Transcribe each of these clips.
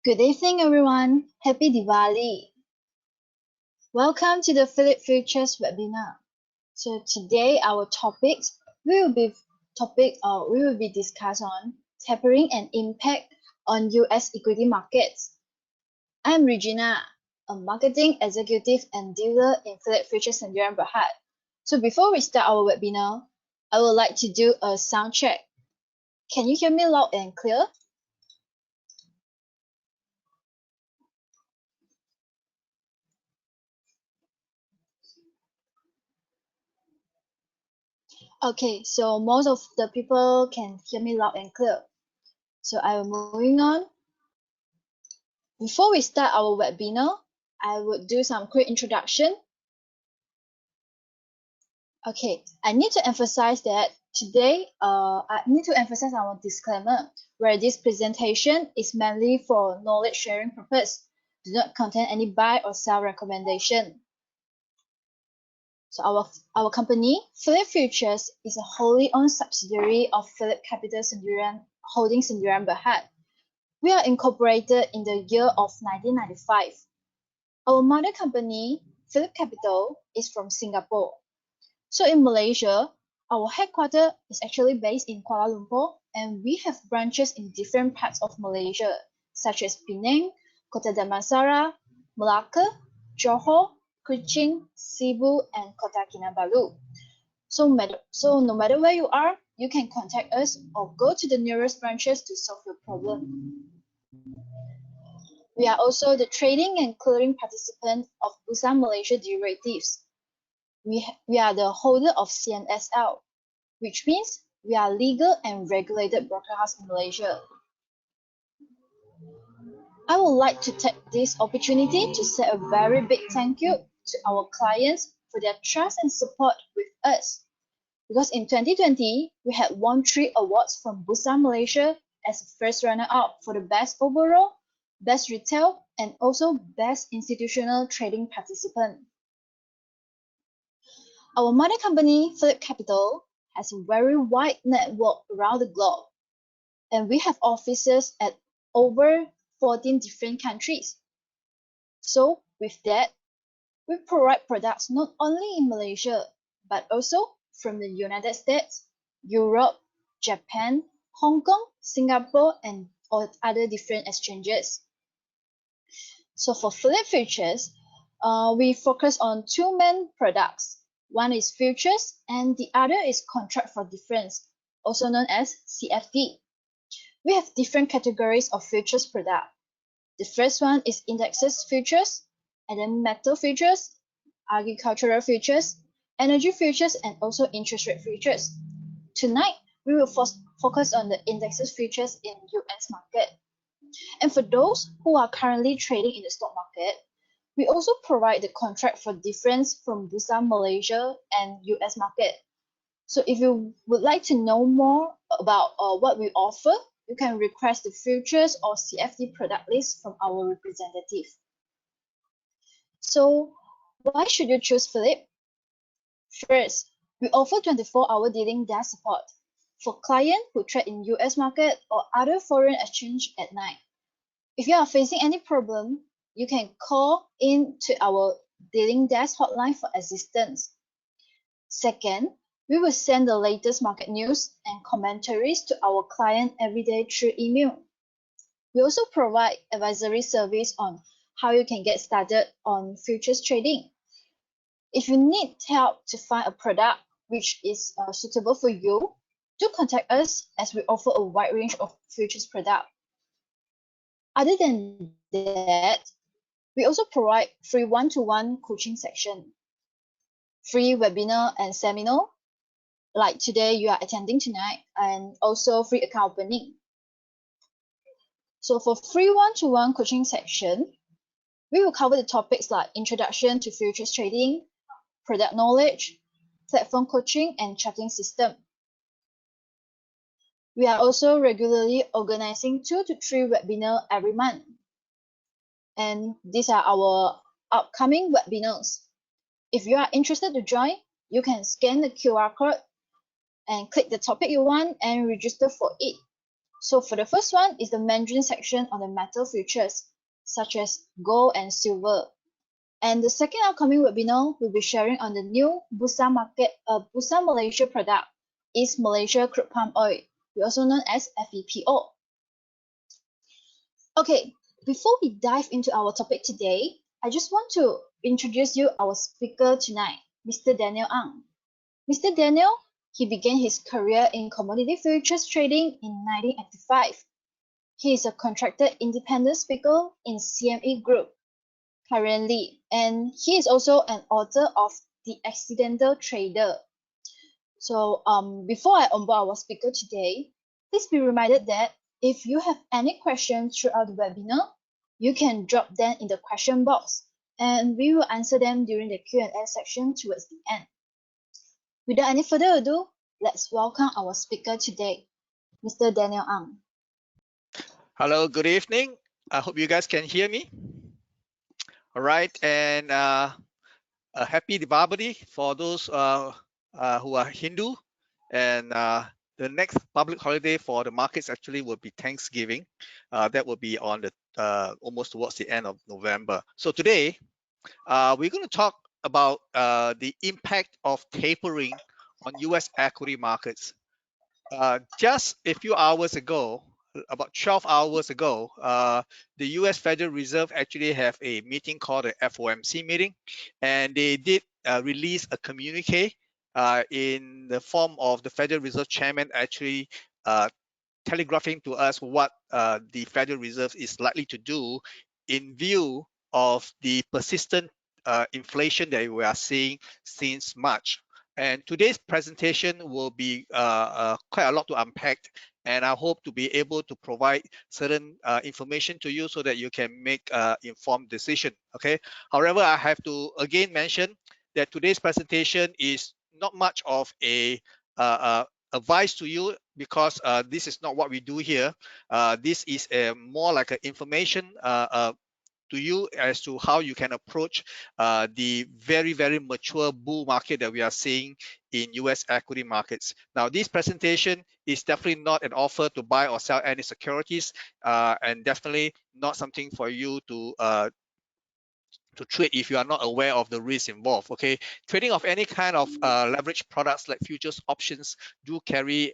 Good evening, everyone. Happy Diwali. Welcome to the Philip Futures webinar. So today our topics will be discussed on tapering and impact on US equity markets. I'm Regina, a marketing executive and dealer in Philip Futures and Berhad. So before we start our webinar, I would like to do a sound check. Can you hear me loud and clear? Okay, so most of the people can hear me loud and clear. So I am moving on. Before we start our webinar, I would do some quick introduction. Okay, I need to emphasize that today, I need to emphasize our disclaimer, where this presentation is mainly for knowledge sharing purpose, do not contain any buy or sell recommendation. So our company, Philip Futures, is a wholly owned subsidiary of Philip Capital Holdings Sendirian Berhad. We are incorporated in the year of 1995. Our mother company, Philip Capital, is from Singapore. So in Malaysia, our headquarters is actually based in Kuala Lumpur, and we have branches in different parts of Malaysia, such as Penang, Kota Damansara, Melaka, Johor, Kuching, Cebu, and Kota Kinabalu. So no matter where you are, you can contact us or go to the nearest branches to solve your problem. We are also the trading and clearing participant of Bursa Malaysia derivatives. We are the holder of CNSL, which means we are legal and regulated broker house in Malaysia. I would like to take this opportunity to say a very big thank you to our clients for their trust and support with us. Because in 2020, we had won 3 awards from Bursa Malaysia as the first runner-up for the best overall, best retail, and also best institutional trading participant. Our mother company, Philip Capital, has a very wide network around the globe, and we have offices at over 14 different countries. So with that, we provide products not only in Malaysia, but also from the United States, Europe, Japan, Hong Kong, Singapore, and all other different exchanges. So for Philip Futures, we focus on 2 main products. One is futures and the other is contract for difference, also known as CFD. We have different categories of futures product. The first one is indexes futures, and then metal futures, agricultural futures, energy futures, and also interest rate futures. Tonight, we will focus on the indexes futures in US market. And for those who are currently trading in the stock market, we also provide the contract for difference from Bursa Malaysia and US market. So if you would like to know more about what we offer, you can request the futures or CFD product list from our representative. So why should you choose Philip? First, we offer 24-hour dealing desk support for clients who trade in US market or other foreign exchange at night. If you are facing any problem, you can call in to our dealing desk hotline for assistance. Second, we will send the latest market news and commentaries to our client every day through email. We also provide advisory service on how you can get started on futures trading. If you need help to find a product which is suitable for you, do contact us as we offer a wide range of futures products. Other than that, we also provide free one-to-one coaching section, free webinar and seminar, like today you are attending tonight, and also free account opening. So for free one-to-one coaching section, we will cover the topics like introduction to futures trading, product knowledge, platform coaching, and charting system. We are also regularly organizing 2 to 3 webinars every month. And these are our upcoming webinars. If you are interested to join, you can scan the QR code and click the topic you want and register for it. So for the first one is the Mandarin section on the metal futures, such as gold and silver. And the second upcoming webinar will be sharing on the new Bursa Malaysia product, East Malaysia Crude Palm Oil, also known as FEPO. Okay, before we dive into our topic today, I just want to introduce you our speaker tonight, Mr. Daniel Ang. Mr. Daniel, he began his career in commodity futures trading in 1985. He is a contracted independent speaker in CME Group currently, and he is also an author of The Accidental Trader. So before I onboard our speaker today, please be reminded that if you have any questions throughout the webinar, you can drop them in the question box, and we will answer them during the Q&A section towards the end. Without any further ado, let's welcome our speaker today, Mr. Daniel Ang. Hello, good evening. I hope you guys can hear me. All right, and a happy Diwali for those who are Hindu. And the next public holiday for the markets actually will be Thanksgiving. That will be on the almost towards the end of November. So today, we're going to talk about the impact of tapering on US equity markets. Just a few hours ago, about 12 hours ago, the US Federal Reserve actually have a meeting called the FOMC meeting, and they did release a communique in the form of the Federal Reserve Chairman actually telegraphing to us what the Federal Reserve is likely to do in view of the persistent inflation that we are seeing since March. And today's presentation will be quite a lot to unpack, and I hope to be able to provide certain information to you so that you can make informed decision. Okay. However, I have to again mention that today's presentation is not much of a advice to you, because this is not what we do here. This is more like an information to you as to how you can approach the very, very mature bull market that we are seeing in US equity markets. Now, this presentation is definitely not an offer to buy or sell any securities, and definitely not something for you to trade if you are not aware of the risks involved. Okay, trading of any kind of leverage products like futures options do carry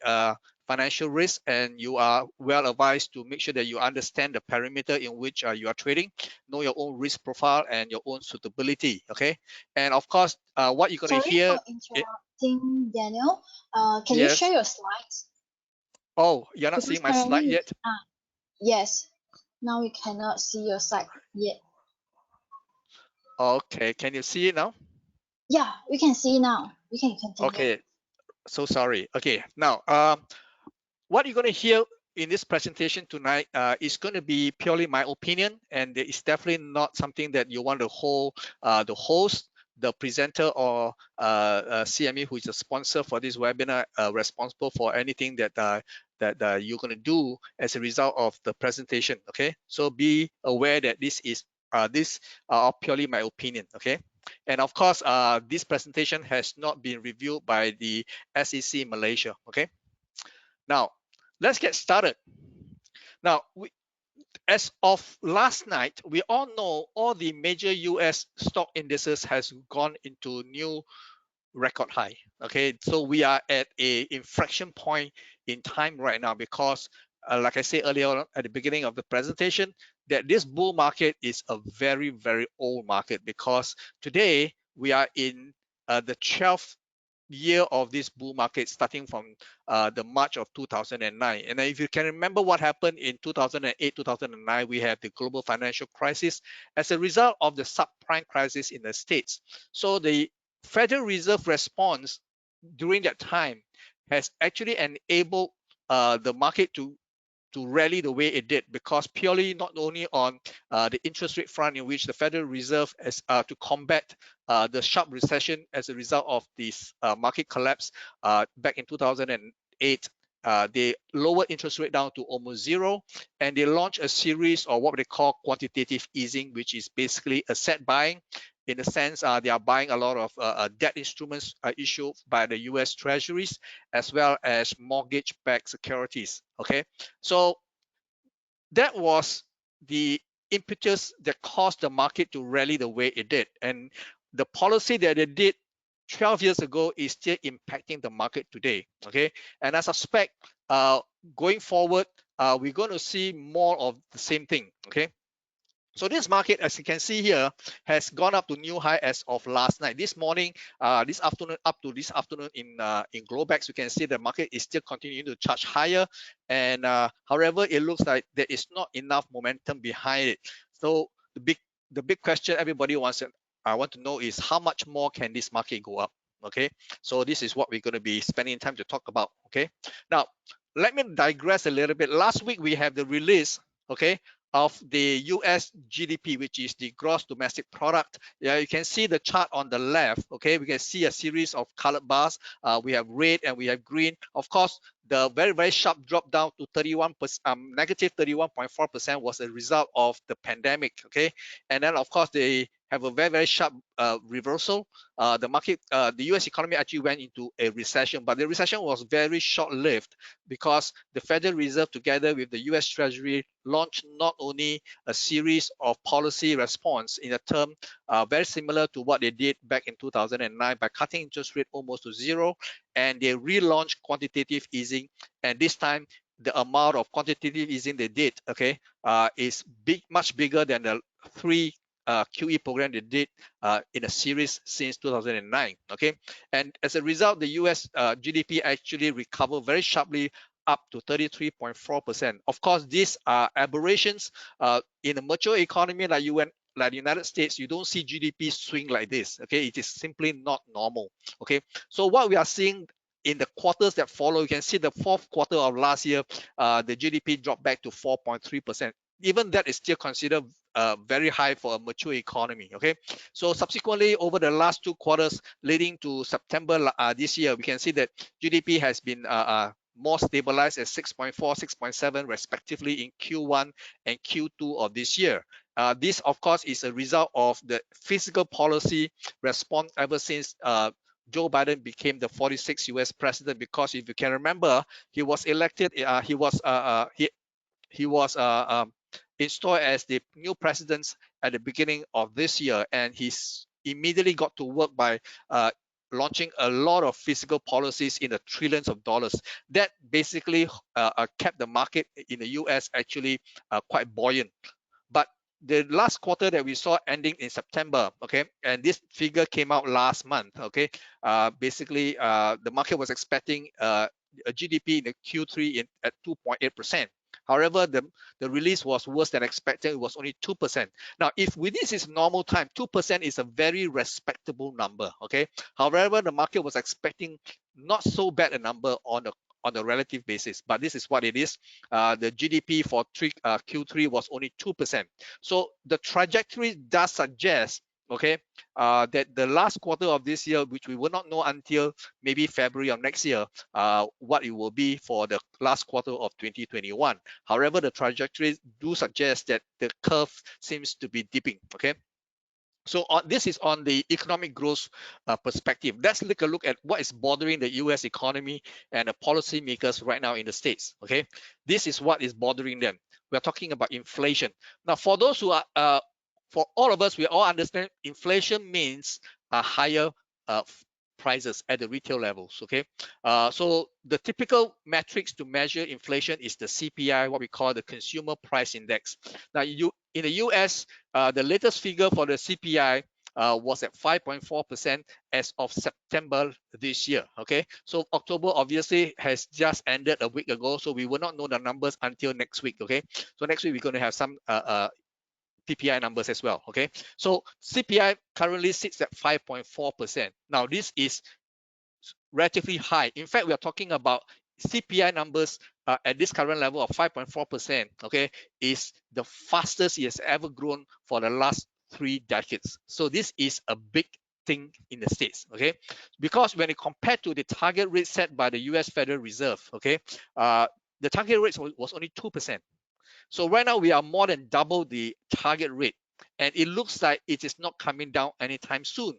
financial risk, and you are well advised to make sure that you understand the parameter in which you are trading, know your own risk profile and your own suitability. Okay, and of course what you're going to hear. Sorry for interrupting, Daniel. Can you Yes. share your slides? Oh, you're not Because seeing my slide yet? Yes. Now we cannot see your slide yet. Okay, can you see it now? Yeah, we can see now. We can continue. Okay, so sorry. Okay, now what you're going to hear in this presentation tonight is going to be purely my opinion, and it's definitely not something that you want to hold the host, the presenter, or CME, who is a sponsor for this webinar, responsible for anything that you're going to do as a result of the presentation. Okay, so be aware that this is purely my opinion. Okay. And of course, this presentation has not been reviewed by the SEC Malaysia. Okay. Now, let's get started. Now, as of last night, we all know all the major US stock indices has gone into new record high. Okay, so we are at a inflection point in time right now, because like I said earlier on at the beginning of the presentation, that this bull market is a very, very old market, because today we are in the 12th year of this bull market, starting from the March of 2009. And if you can remember what happened in 2008, 2009, we had the global financial crisis as a result of the subprime crisis in the States. So the Federal Reserve response during that time has actually enabled the market to rally the way it did, because purely not only on the interest rate front, in which the Federal Reserve has to combat the sharp recession as a result of this market collapse back in 2008. They lowered interest rate down to almost zero, and they launched a series of what they call quantitative easing, which is basically asset buying in the sense they are buying a lot of debt instruments issued by the US Treasuries as well as mortgage-backed securities. Okay, so that was the impetus that caused the market to rally the way it did, and the policy that they did 12 years ago is still impacting the market today. Okay, and I suspect going forward we're going to see more of the same thing. Okay, so this market, as you can see here, has gone up to new high as of last night. This morning, this afternoon, up to this afternoon in Globex, you can see the market is still continuing to charge higher. And however, it looks like there is not enough momentum behind it. So the big question everybody wants to want to know is how much more can this market go up? Okay, so this is what we're going to be spending time to talk about. Okay, now let me digress a little bit. Last week we have the release. Okay, of the US GDP, which is the gross domestic product. Yeah, you can see the chart on the left. Okay, we can see a series of colored bars. We have red and we have green. Of course, the very sharp drop down to 31%, negative 31.4% was a result of the pandemic. Okay, and then of course they have a very sharp reversal. The market, the US economy actually went into a recession, but the recession was very short-lived because the Federal Reserve, together with the US Treasury, launched not only a series of policy response in a term very similar to what they did back in 2009 by cutting interest rate almost to zero, and they relaunched quantitative easing, and this time the amount of quantitative easing they did, okay, is much bigger than the three QE program they did in a series since 2009. Okay, and as a result, the US GDP actually recovered very sharply up to 33.4%. Of course, these are aberrations. In a mature economy like the United States, you don't see GDP swing like this. Okay, it is simply not normal. Okay, so what we are seeing in the quarters that follow, you can see the fourth quarter of last year, the GDP dropped back to 4.3%. Even that is still considered very high for a mature economy. Okay, so subsequently over the last two quarters leading to September this year, we can see that GDP has been more stabilized at 6.4, 6.7 respectively in Q1 and Q2 of this year. This of course is a result of the fiscal policy response ever since Joe Biden became the 46th US president, because if you can remember, he was elected, he was installed as the new president at the beginning of this year, and he's immediately got to work by launching a lot of fiscal policies in the trillions of dollars that basically kept the market in the US actually quite buoyant. But the last quarter that we saw ending in September, okay, and this figure came out last month, okay, basically the market was expecting a GDP in the Q3 at 2.8%. However, the release was worse than expected. It was only 2%. Now, if this is normal time, 2% is a very respectable number. Okay. However, the market was expecting not so bad a number on a relative basis, but this is what it is. The GDP for Q3 was only 2%. So the trajectory does suggest, okay, that the last quarter of this year, which we will not know until maybe February of next year, what it will be for the last quarter of 2021. However, the trajectories do suggest that the curve seems to be dipping. Okay. So this is on the economic growth perspective. Let's take a look at what is bothering the US economy and the policymakers right now in the States. Okay, this is what is bothering them. We're talking about inflation. Now, for those who are, for all of us, we all understand inflation means higher prices at the retail levels. Okay, so the typical metrics to measure inflation is the CPI, what we call the Consumer Price Index. Now, in the US, the latest figure for the CPI was at 5.4% as of September this year. Okay, so October obviously has just ended a week ago, so we will not know the numbers until next week. Okay, so next week we're going to have some PPI numbers as well. Okay, so CPI currently sits at 5.4%. Now, this is relatively high. In fact, we are talking about CPI numbers at this current level of 5.4%. Okay, is the fastest it has ever grown for the last 3 decades. So this is a big thing in the States. Okay, because when you compare to the target rate set by the US Federal Reserve, okay, the target rate was only 2%. So right now we are more than double the target rate. and it looks like it is not coming down anytime soon.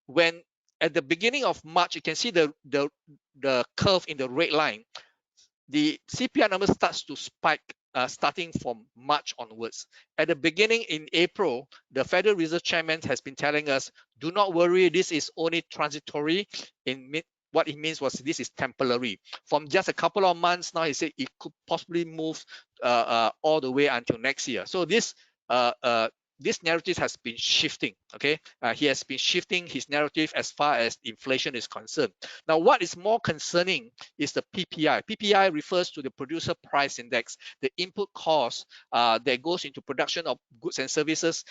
When at the beginning of March, you can see the curve in the red line, the CPI number starts to spike starting from March onwards. At the beginning in April, the Federal Reserve Chairman has been telling us, do not worry, this is only transitory. What it means was this is temporary. From just a couple of months now, he said it could possibly move all the way until next year. So uh, uh, this narrative has been shifting. Okay, he has been shifting his narrative as far as inflation is concerned. Now, what is more concerning is the PPI. PPI refers to the producer price index, the input cost that goes into production of goods and services.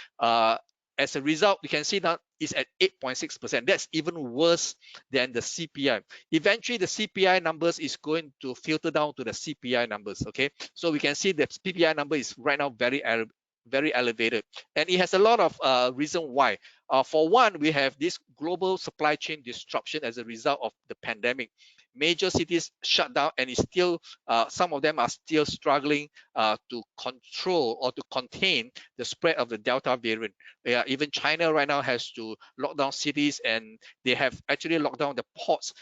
As a result, you can see that it's at 8.6%. That's even worse than the CPI. Eventually, the CPI numbers is going to filter down to the CPI numbers. Okay, so we can see the PPI number is right now very elevated, and it has a lot of reason why. For one, we have this global supply chain disruption as a result of the pandemic. Major cities shut down, and it's still some of them are still struggling to control or to contain the spread of the Delta variant. Even China right now has to lock down cities, and they have actually locked down the ports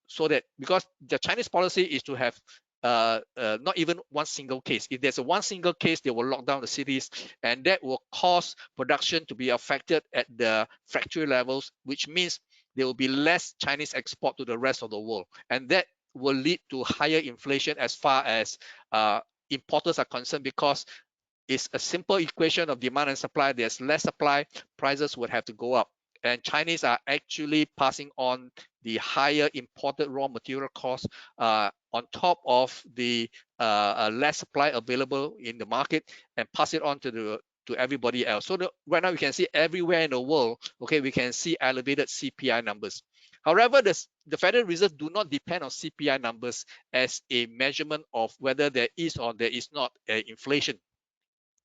so that, because the Chinese policy is to have not even one single case. If there's a one single case, they will lock down the cities, and that will cause production to be affected at the factory levels, which means there will be less Chinese export to the rest of the world, and that will lead to higher inflation as far as importers are concerned, because it's a simple equation of demand and supply. There's less supply, prices would have to go up. And Chinese are actually passing on the higher imported raw material costs on top of the less supply available in the market, and pass it on to everybody else. So right now we can see everywhere in the world, okay, we can see elevated CPI numbers. However, the Federal Reserve do not depend on CPI numbers as a measurement of whether there is or there is not inflation.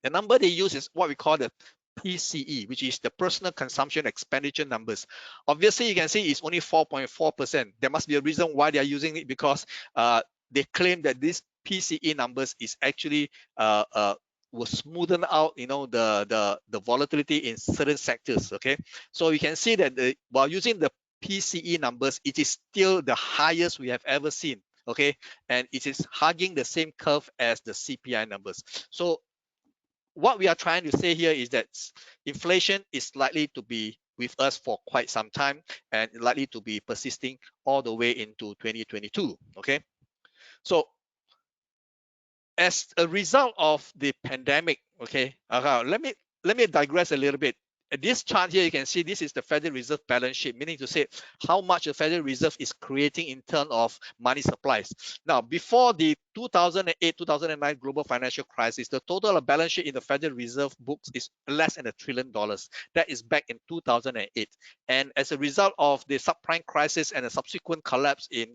The number they use is what we call the PCE, which is the personal consumption expenditure numbers. Obviously, you can see it's only 4.4%. There must be a reason why they are using it, because they claim that this PCE numbers is actually will smoothen out, the volatility in certain sectors. Okay, so you can see that while using the PCE numbers, it is still the highest we have ever seen. Okay, and it is hugging the same curve as the CPI numbers. So what we are trying to say here is that inflation is likely to be with us for quite some time, and likely to be persisting all the way into 2022. Okay, so as a result of the pandemic, okay, let me digress a little bit. This chart here, you can see this is the Federal Reserve balance sheet, meaning to say how much the Federal Reserve is creating in terms of money supplies. Now, before the 2008-2009 global financial crisis, the total balance sheet in the Federal Reserve books is less than $1 trillion. That is back in 2008. And as a result of the subprime crisis and a subsequent collapse in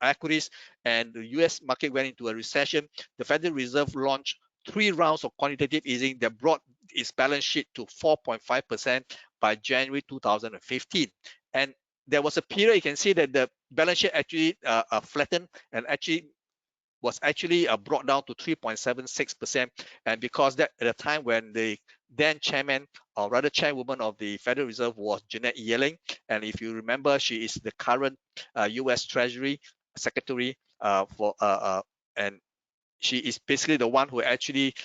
equities, and the US market went into a recession, the Federal Reserve launched 3 rounds of quantitative easing that brought its balance sheet to 4.5% by January 2015. And there was a period, you can see that the balance sheet actually flattened, and was actually brought down to 3.76%. And because that at the time when the then chairman, or rather chairwoman of the Federal Reserve, was Janet Yellen, and if you remember, she is the current US Treasury Secretary and she is basically the one who actually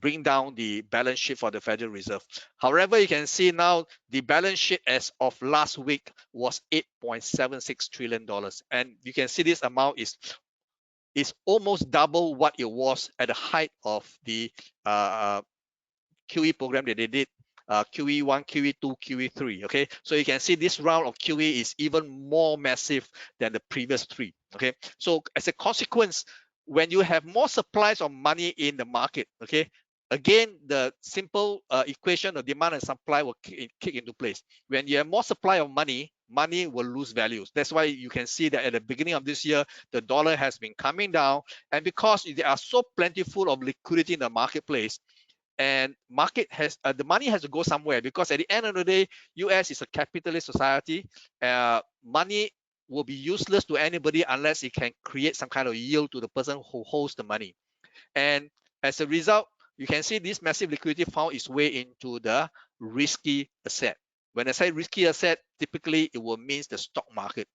bring down the balance sheet for the Federal Reserve. However, you can see now the balance sheet as of last week was $8.76 trillion. And you can see this amount is almost double what it was at the height of the QE program that they did, QE1, QE2, QE3. Okay, so you can see this round of QE is even more massive than the previous 3. Okay, so as a consequence, when you have more supplies of money in the market, okay, again, the simple equation of demand and supply will kick into place. When you have more supply of money, money will lose values. That's why you can see that at the beginning of this year, the dollar has been coming down, and because there are so plentiful of liquidity in the marketplace, and market has the money has to go somewhere, because at the end of the day, US is a capitalist society. Money will be useless to anybody unless it can create some kind of yield to the person who holds the money. And as a result, you can see this massive liquidity found its way into the risky asset. When I say risky asset, typically it will mean the stock market.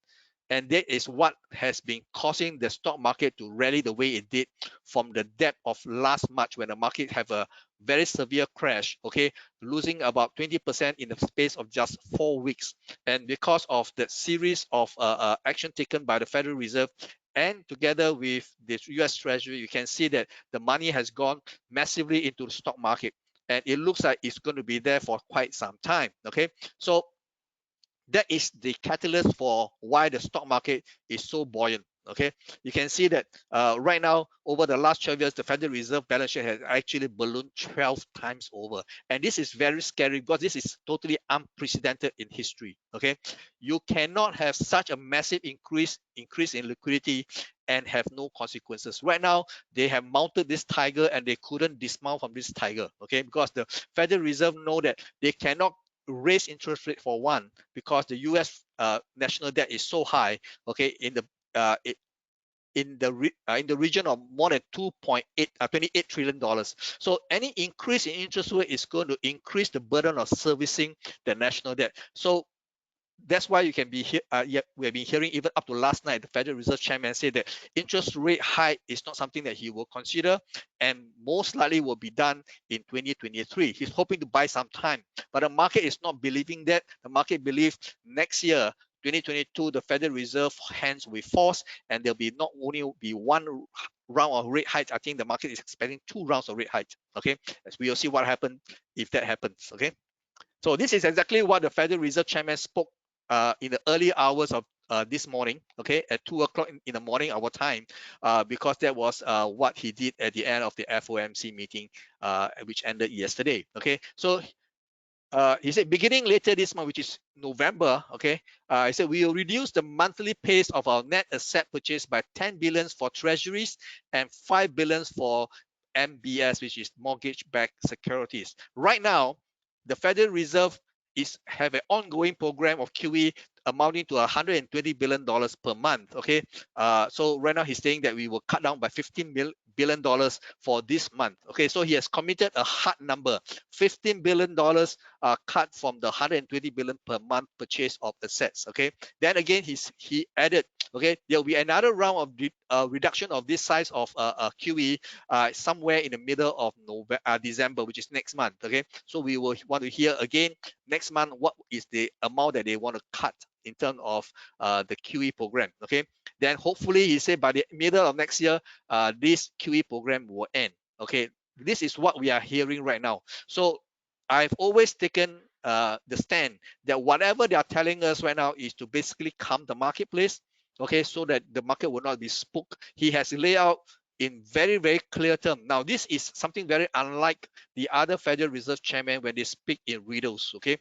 And that is what has been causing the stock market to rally the way it did from the depth of last March, when the market have a very severe crash, okay, losing about 20% in the space of just 4 weeks. And because of the series of action taken by the Federal Reserve and together with the US Treasury, you can see that the money has gone massively into the stock market, and it looks like it's going to be there for quite some time. Okay, so that is the catalyst for why the stock market is so buoyant. Okay, you can see that right now, over the last 12 years, the Federal Reserve balance sheet has actually ballooned 12 times over. And this is very scary because this is totally unprecedented in history. Okay, you cannot have such a massive increase in liquidity and have no consequences. Right now, they have mounted this tiger and they couldn't dismount from this tiger. Okay, because the Federal Reserve know that they cannot raise interest rate for one, because the US national debt is so high, okay, in the in the region of more than 28 trillion dollars. So any increase in interest rate is going to increase the burden of servicing the national debt. So that's why you can be here. We have been hearing even up to last night, the Federal Reserve Chairman said that interest rate hike is not something that he will consider, and most likely will be done in 2023. He's hoping to buy some time, but the market is not believing that. The market believes next year, 2022, the Federal Reserve hands will be forced, and there'll be not only be one round of rate hikes. I think the market is expecting 2 rounds of rate hikes. Okay, as we will see what happens if that happens. Okay. So this is exactly what the Federal Reserve Chairman spoke in the early hours of this morning, okay, at 2 o'clock in the morning our time, because that was what he did at the end of the FOMC meeting, which ended yesterday. Okay, so he said beginning later this month, which is November, okay, he said we will reduce the monthly pace of our net asset purchase by 10 billion for treasuries and 5 billion for MBS, which is mortgage-backed securities. Right now, the Federal Reserve have an ongoing program of QE amounting to $120 billion per month. Okay, so right now he's saying that we will cut down by $15 billion for this month. Okay, so he has committed a hard number, $15 billion cut from the 120 billion per month purchase of assets. Okay, then again he added, okay, there will be another round of reduction of this size of QE somewhere in the middle of December, which is next month. Okay, so we will want to hear again next month what is the amount that they want to cut in terms of the QE program. Okay, then hopefully he said by the middle of next year, this QE program will end. Okay, this is what we are hearing right now. So I've always taken the stand that whatever they are telling us right now is to basically calm the marketplace, okay, so that the market will not be spooked. He has laid out in very, very clear terms. Now, this is something very unlike the other Federal Reserve chairman when they speak in riddles, okay?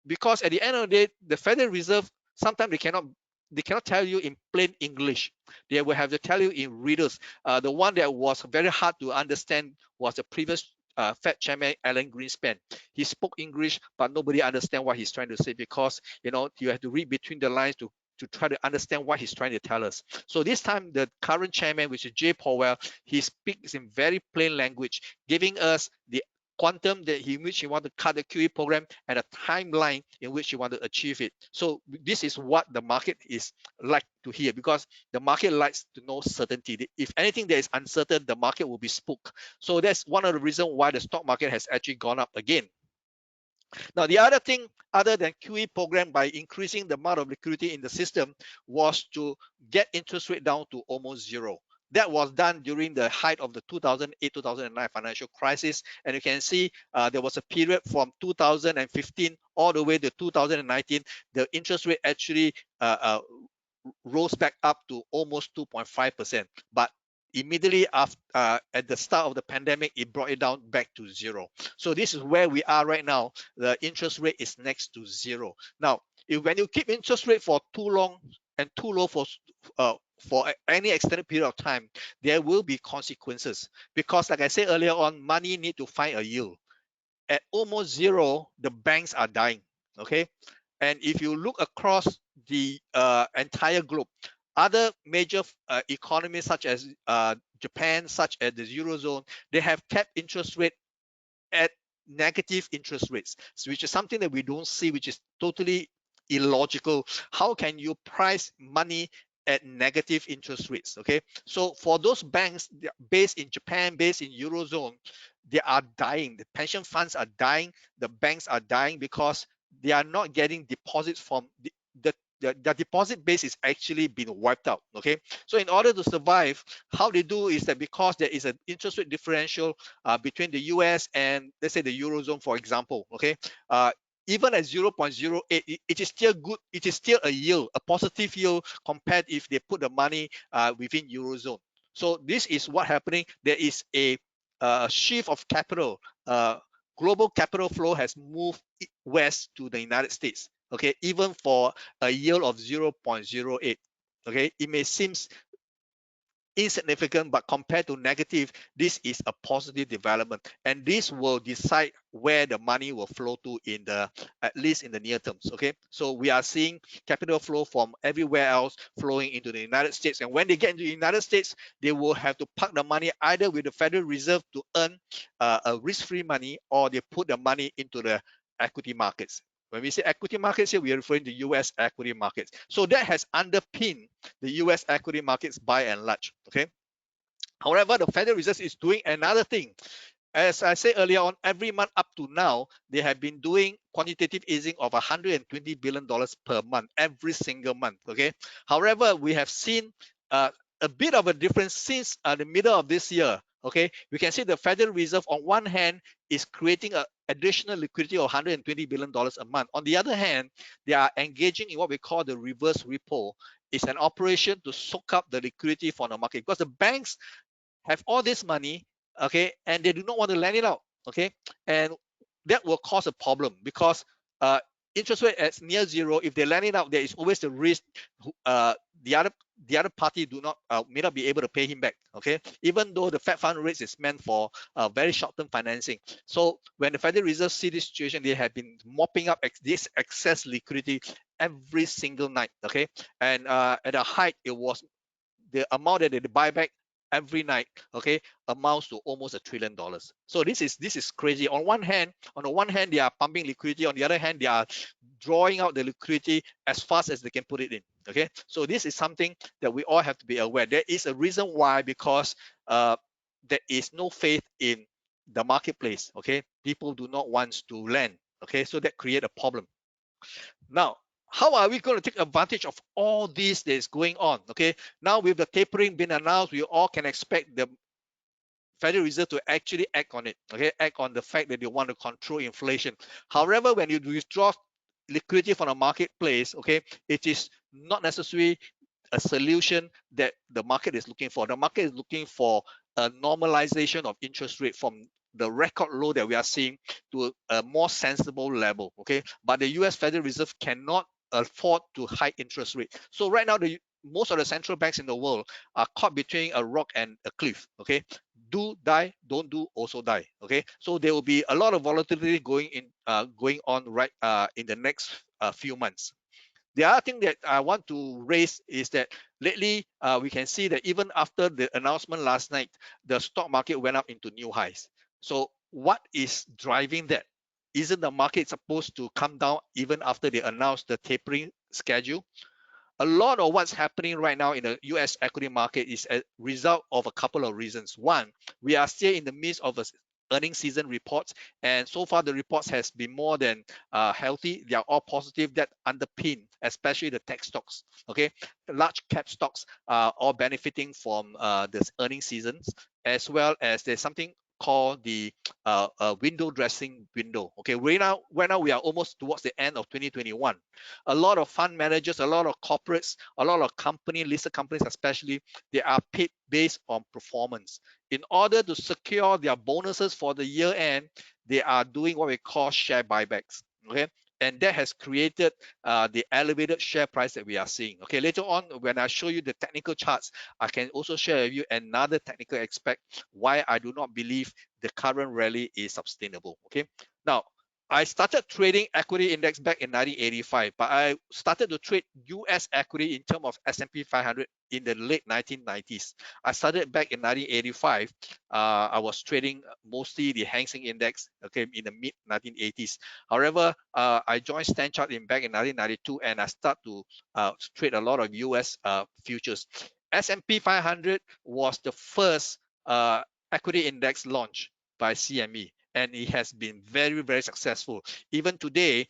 Because at the end of the day, the Federal Reserve, sometimes they cannot tell you in plain English. They will have to tell you in riddles. The one that was very hard to understand was the previous Fed chairman, Alan Greenspan. He spoke English, but nobody understand what he's trying to say, because you have to read between the lines to try to understand what he's trying to tell us. So this time, the current chairman, which is Jay Powell, he speaks in very plain language, giving us the quantum in which you want to cut the QE program and a timeline in which you want to achieve it. So this is what the market is like to hear, because the market likes to know certainty. If anything that is uncertain, the market will be spooked. So that's one of the reasons why the stock market has actually gone up again. Now, the other thing, other than QE program, by increasing the amount of liquidity in the system, was to get interest rate down to almost zero. That was done during the height of the 2008-2009 financial crisis. And you can see there was a period from 2015 all the way to 2019. The interest rate actually rose back up to almost 2.5%. But immediately after, at the start of the pandemic, it brought it down back to zero. So this is where we are right now. The interest rate is next to zero. Now, when you keep interest rate for too long and too low for any extended period of time, there will be consequences, because like I said earlier on, money need to find a yield. At almost zero, the banks are dying. Okay, and if you look across the entire globe, Other major economies such as Japan, such as the Eurozone, they have kept interest rate at negative interest rates, which is something that we don't see, which is totally illogical. How can you price money at negative interest rates? Okay, so for those banks based in Japan, based in Eurozone, they are dying. The pension funds are dying. The banks are dying because they are not getting deposits from the deposit base is actually been wiped out. Okay, so in order to survive, how they do is that because there is an interest rate differential between the US and, let's say, the Eurozone, for example, okay, even at 0.08, it is still good. It is still a yield, a positive yield compared if they put the money within Eurozone. So this is what happening. There is a shift of capital. Global capital flow has moved west to the United States. Okay, even for a yield of 0.08. Okay, it may seem insignificant, but compared to negative, this is a positive development, and this will decide where the money will flow to in the, at least in the near terms. Okay, so we are seeing capital flow from everywhere else flowing into the United States, and when they get into the United States, they will have to park the money either with the Federal Reserve to earn a risk-free money, or they put the money into the equity markets. When we say equity markets here, we are referring to US equity markets. So that has underpinned the US equity markets by and large. Okay. However, the Federal Reserve is doing another thing. As I said earlier on, every month up to now, they have been doing quantitative easing of $120 billion per month, every single month. Okay. However, we have seen a bit of a difference since the middle of this year. Okay, we can see the Federal Reserve on one hand is creating an additional liquidity of $120 billion a month. On the other hand, they are engaging in what we call the reverse repo. It's an operation to soak up the liquidity from the market, because the banks have all this money, okay, and they do not want to lend it out, okay, and that will cause a problem, because uh, interest rate at near zero, if they lend it out, there is always the risk uh, the other the other party may not be able to pay him back, okay, even though the Fed fund rates is meant for very short-term financing. So when the Federal Reserve see this situation, they have been mopping up this excess liquidity every single night, okay, and at a height, it was the amount that they buy back every night, okay, amounts to almost $1 trillion. So this is crazy. On the one hand, they are pumping liquidity. On the other hand, they are drawing out the liquidity as fast as they can put it in. Okay, so this is something that we all have to be aware. There is a reason why, because there is no faith in the marketplace. Okay, people do not want to lend. Okay, so that create a problem. Now, how are we going to take advantage of all this that is going on? Okay, now with the tapering being announced, we all can expect the Federal Reserve to actually act on it. Okay, act on the fact that they want to control inflation. However, when you withdraw liquidity from the marketplace, okay, it is not necessarily a solution that the market is looking for. The market is looking for a normalization of interest rate from the record low that we are seeing to a more sensible level. Okay, but the US Federal Reserve cannot afford to hike interest rate. So right now, most of the central banks in the world are caught between a rock and a cliff. Okay, do die, don't do, also die. Okay, so there will be a lot of volatility going on right in the next few months. The other thing that I want to raise is that lately we can see that even after the announcement last night, the stock market went up into new highs. So what is driving that? Isn't the market supposed to come down even after they announce the tapering schedule? A lot of what's happening right now in the US equity market is a result of a couple of reasons. One, we are still in the midst of a earning season reports, and so far the reports has been more than healthy. They are all positive, that underpin especially the tech stocks. Okay, large cap stocks are all benefiting from this earning seasons, as well as there's something called the window dressing window. Okay, right now we are almost towards the end of 2021. A lot of fund managers, a lot of corporates, a lot of listed companies especially, they are paid based on performance. In order to secure their bonuses for the year end, they are doing what we call share buybacks. Okay, and that has created the elevated share price that we are seeing. Okay, later on when I show you the technical charts, I can also share with you another technical aspect why I do not believe the current rally is sustainable. Okay, now I started trading equity index back in 1985, but I started to trade US equity in terms of S&P 500 in the late 1990s. I started back in 1985. I was trading mostly the Hang Seng Index, okay, in the mid 1980s. However, I joined Stanchart in back in 1992, and I start to trade a lot of US futures. S&P 500 was the first equity index launched by CME, and it has been very, very successful. Even today,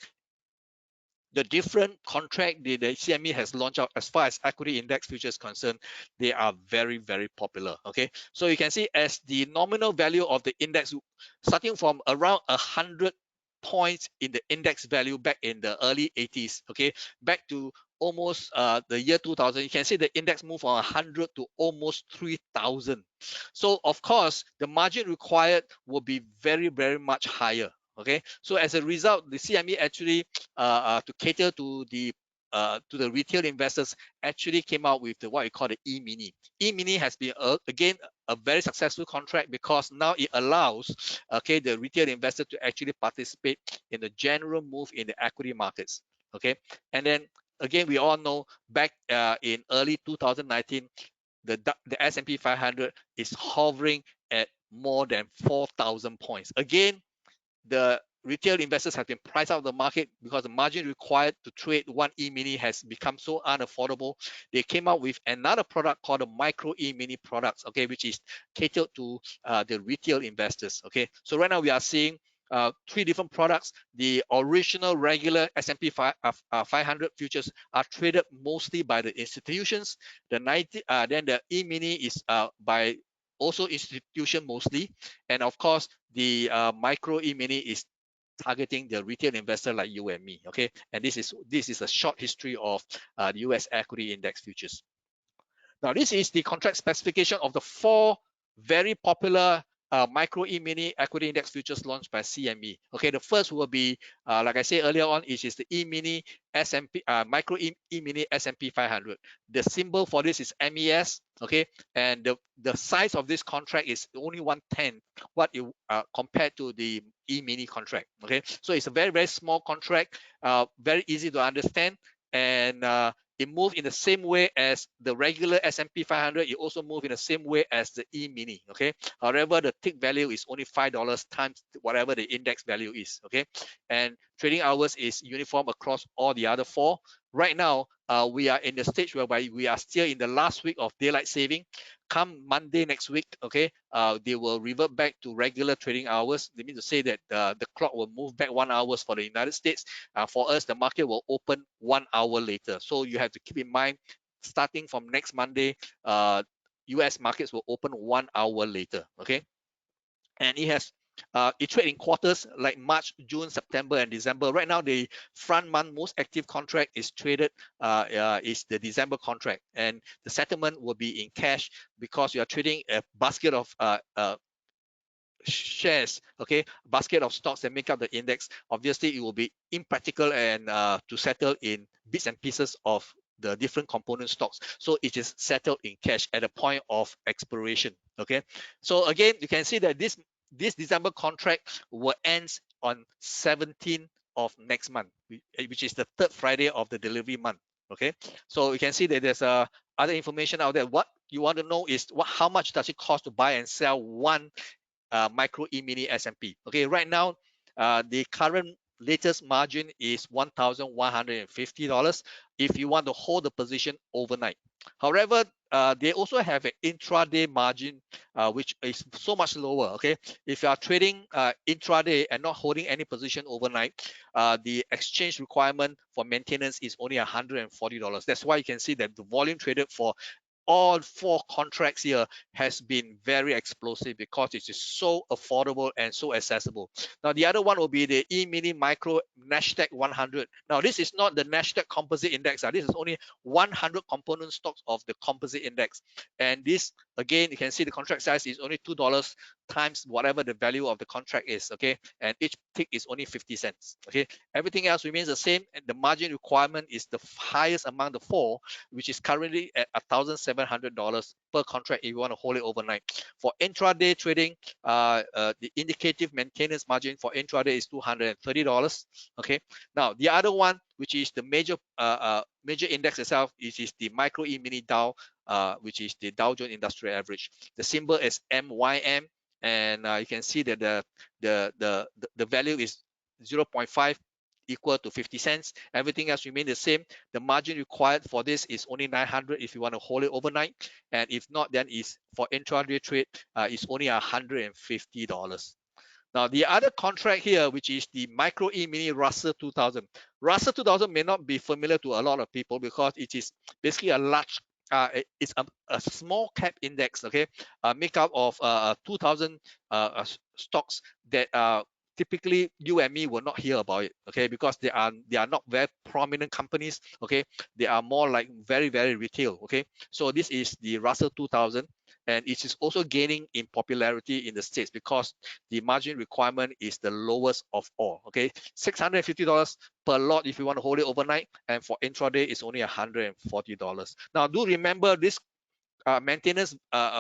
the different contract the CME has launched out as far as equity index futures concerned, they are very, very popular. Okay, so you can see as the nominal value of the index starting from around 100 points in the index value back in the early 80s, okay, back to almost the year 2000, you can see the index moved from 100 to almost 3000. So of course the margin required will be very, very much higher. Okay, so as a result, the CME actually to cater to the retail investors actually came out with what we call the E-mini. E-mini has been again a very successful contract because now it allows the retail investor to actually participate in the general move in the equity markets. Okay, and then again we all know back in early 2019 the S&P 500 is hovering at more than 4,000 points. Again, the retail investors have been priced out of the market because the margin required to trade one E-mini has become so unaffordable. They came out with another product called the MicroEmini products, okay, which is catered to the retail investors. Okay, so right now we are seeing three different products. The original regular S&P 500 futures are traded mostly by the institutions. Then the E-mini is by also institution mostly, and of course the micro E-mini is targeting the retail investor like you and me. Okay, and this is a short history of the US equity index futures. Now, this is the contract specification of the four very popular micro E-mini equity index futures launched by CME. Okay, the first will be, like I said earlier on, is the E-mini S&P micro E-mini S&P 500. The symbol for this is MES. Okay, and the size of this contract is only 1/10 what you compared to the E-mini contract. Okay, so it's a very, very small contract, very easy to understand, and it moves in the same way as the regular S&P 500. It also moves in the same way as the E-mini. Okay. However, the tick value is only $5 times whatever the index value is. Okay. And trading hours is uniform across all the other four. Right now, we are in the stage whereby we are still in the last week of daylight saving. Come Monday next week, okay, they will revert back to regular trading hours. They mean to say that the clock will move back 1 hour for the United States. For us, the market will open 1 hour later. So you have to keep in mind, starting from next Monday, US markets will open 1 hour later. Okay, and it trades in quarters like March, June, September, and December. Right now, the front month most active contract is traded is the December contract, and the settlement will be in cash because you are trading a basket of shares, okay, basket of stocks that make up the index. Obviously, it will be impractical and to settle in bits and pieces of the different component stocks. So it is settled in cash at the point of expiration. Okay, so again, you can see that this December contract will end on 17th of next month, which is the third Friday of the delivery month. Okay, so you can see that there's other information out there. What you want to know is how much does it cost to buy and sell one micro E-mini S&P. Okay, right now, the current latest margin is $1,150 if you want to hold the position overnight. However, they also have an intraday margin, which is so much lower. Okay, if you are trading intraday and not holding any position overnight, the exchange requirement for maintenance is only $140. That's why you can see that the volume traded for all four contracts here has been very explosive because it is so affordable and so accessible. Now, the other one will be the E-mini Micro Nasdaq 100. Now, this is not the Nasdaq Composite Index. This is only 100 component stocks of the Composite Index. And this, again, you can see the contract size is only $2 times whatever the value of the contract is. Okay, and each tick is only 50 cents. Okay, everything else remains the same, and the margin requirement is the highest among the four, which is currently at 1,700 $700 per contract if you want to hold it overnight. For intraday trading, the indicative maintenance margin for intraday is $230. Okay. Now the other one, which is the major index itself, is the MicroEmini Dow, which is the Dow Jones Industrial Average. The symbol is MYM, and you can see that the value is 0.5 equal to 50 cents. Everything else remain the same. The margin required for this is only 900 if you want to hold it overnight, and if not, then is for intraday trade, it's only $150. Now, the other contract here, which is the MicroEmini Russell 2000. Russell 2000 may not be familiar to a lot of people because it is basically a large, it's a small cap index, okay, make up of 2,000 stocks that typically you and me will not hear about it, okay, because they are not very prominent companies, okay. They are more like very retail, okay. So this is the Russell 2000, and it is also gaining in popularity in the States because the margin requirement is the lowest of all, okay. $650 per lot if you want to hold it overnight, and for intraday it's only $140. Now do remember, this maintenance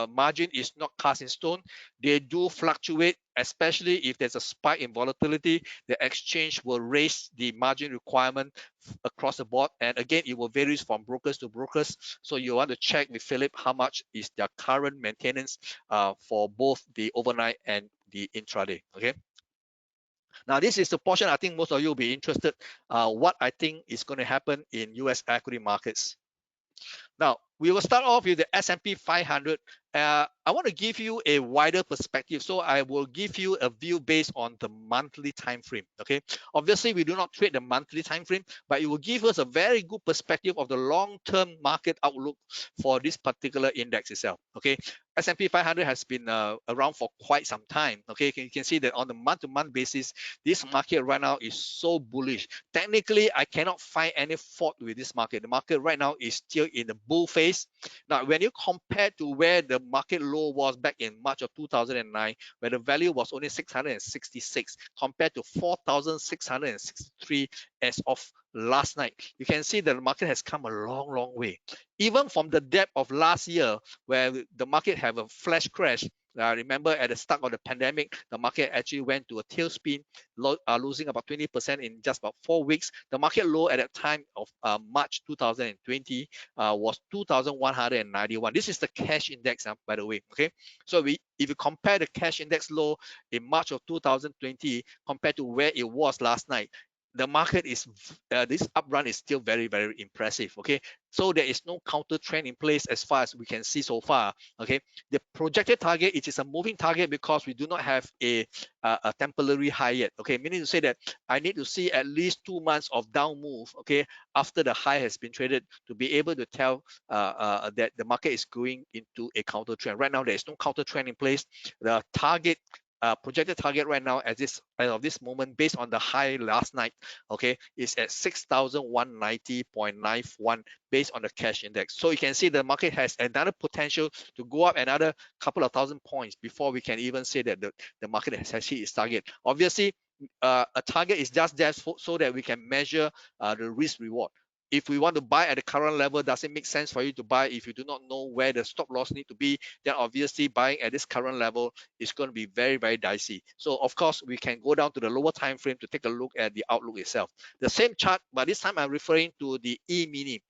margin is not cast in stone. They do fluctuate, especially if there's a spike in volatility. The exchange will raise the margin requirement across the board, and again it will vary from brokers to brokers. So you want to check with Philip how much is their current maintenance for both the overnight and the intraday. Okay. Now this is the portion I think most of you will be interested. What I think is going to happen in US equity markets. Now, we will start off with the S&P 500. I want to give you a wider perspective, so I will give you a view based on the monthly time frame. Okay, obviously we do not trade the monthly time frame, but it will give us a very good perspective of the long-term market outlook for this particular index itself. Okay, S&P 500 has been around for quite some time. Okay, you can see that on the month-to-month basis, this market right now is so bullish. Technically, I cannot find any fault with this market. The market right now is still in the bull phase. Now, when you compare to where the market low was back in March of 2009, where the value was only 666 compared to 4,663 as of last night, you can see that the market has come a long way. Even from the depth of last year, where the market have a flash crash. Remember, at the start of the pandemic, the market actually went to a tailspin, losing about 20% in just about 4 weeks. The market low at that time of March 2020 was 2,191. This is the cash index, by the way. Okay, so if you compare the cash index low in March of 2020 compared to where it was last night, the market is this uprun is still very impressive. Okay, so there is no counter trend in place as far as we can see so far. Okay, the projected target, it is a moving target because we do not have a temporary high yet. Okay, meaning to say that I need to see at least 2 months of down move, okay, after the high has been traded to be able to tell that the market is going into a counter trend. Right now there is no counter trend in place. The target projected target right now as of this moment, based on the high last night, okay, is at 6,190.91 based on the cash index. So you can see the market has another potential to go up another couple of thousand points before we can even say that the market has achieved its target. Obviously, a target is just there so that we can measure the risk reward. If we want to buy at the current level, does it make sense for you to buy? If you do not know where the stop loss need to be, then obviously buying at this current level is going to be very dicey. So of course, we can go down to the lower time frame to take a look at the outlook itself. The same chart, but this time I'm referring to the E-mini.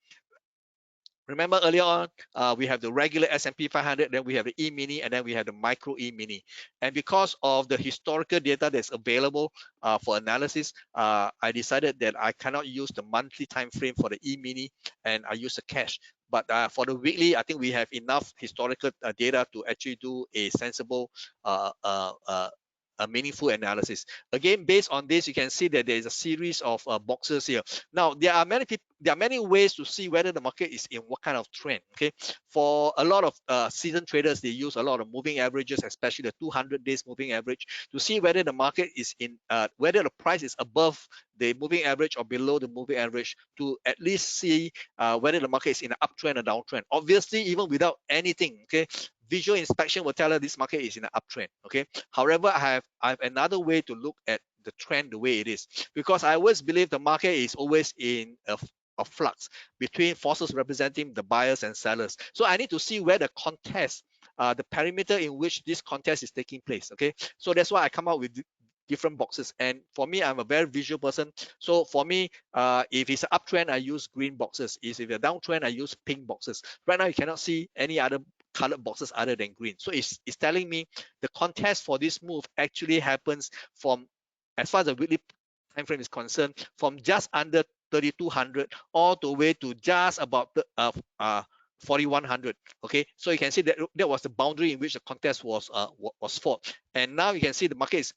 Remember earlier on, we have the regular S&P 500, then we have the E-mini, and then we have the MicroEmini. And because of the historical data that's available for analysis, I decided that I cannot use the monthly time frame for the E-mini, and I use the cash. But for the weekly, I think we have enough historical data to actually do a sensible a meaningful analysis. Again, based on this, you can see that there is a series of boxes here. Now, there are many ways to see whether the market is in what kind of trend. Okay, for a lot of seasoned traders, they use a lot of moving averages, especially the 200 days moving average, to see whether the market is in whether the price is above the moving average or below the moving average, to at least see whether the market is in an uptrend or downtrend. Obviously, even without anything, okay, visual inspection will tell us this market is in an uptrend. Okay, however, I have another way to look at the trend the way it is, because I always believe the market is always in of flux between forces representing the buyers and sellers. So I need to see where the contest, the perimeter in which this contest is taking place. Okay, so that's why I come out with different boxes. And for me, I'm a very visual person. So for me, if it's an uptrend, I use green boxes. If it's a downtrend, I use pink boxes. Right now, you cannot see any other colored boxes other than green. So it's telling me the contest for this move actually happens from, as far as the weekly time frame is concerned, from just under 3200 all the way to just about 4100. Okay, so you can see that that was the boundary in which the contest was fought. And now you can see the market is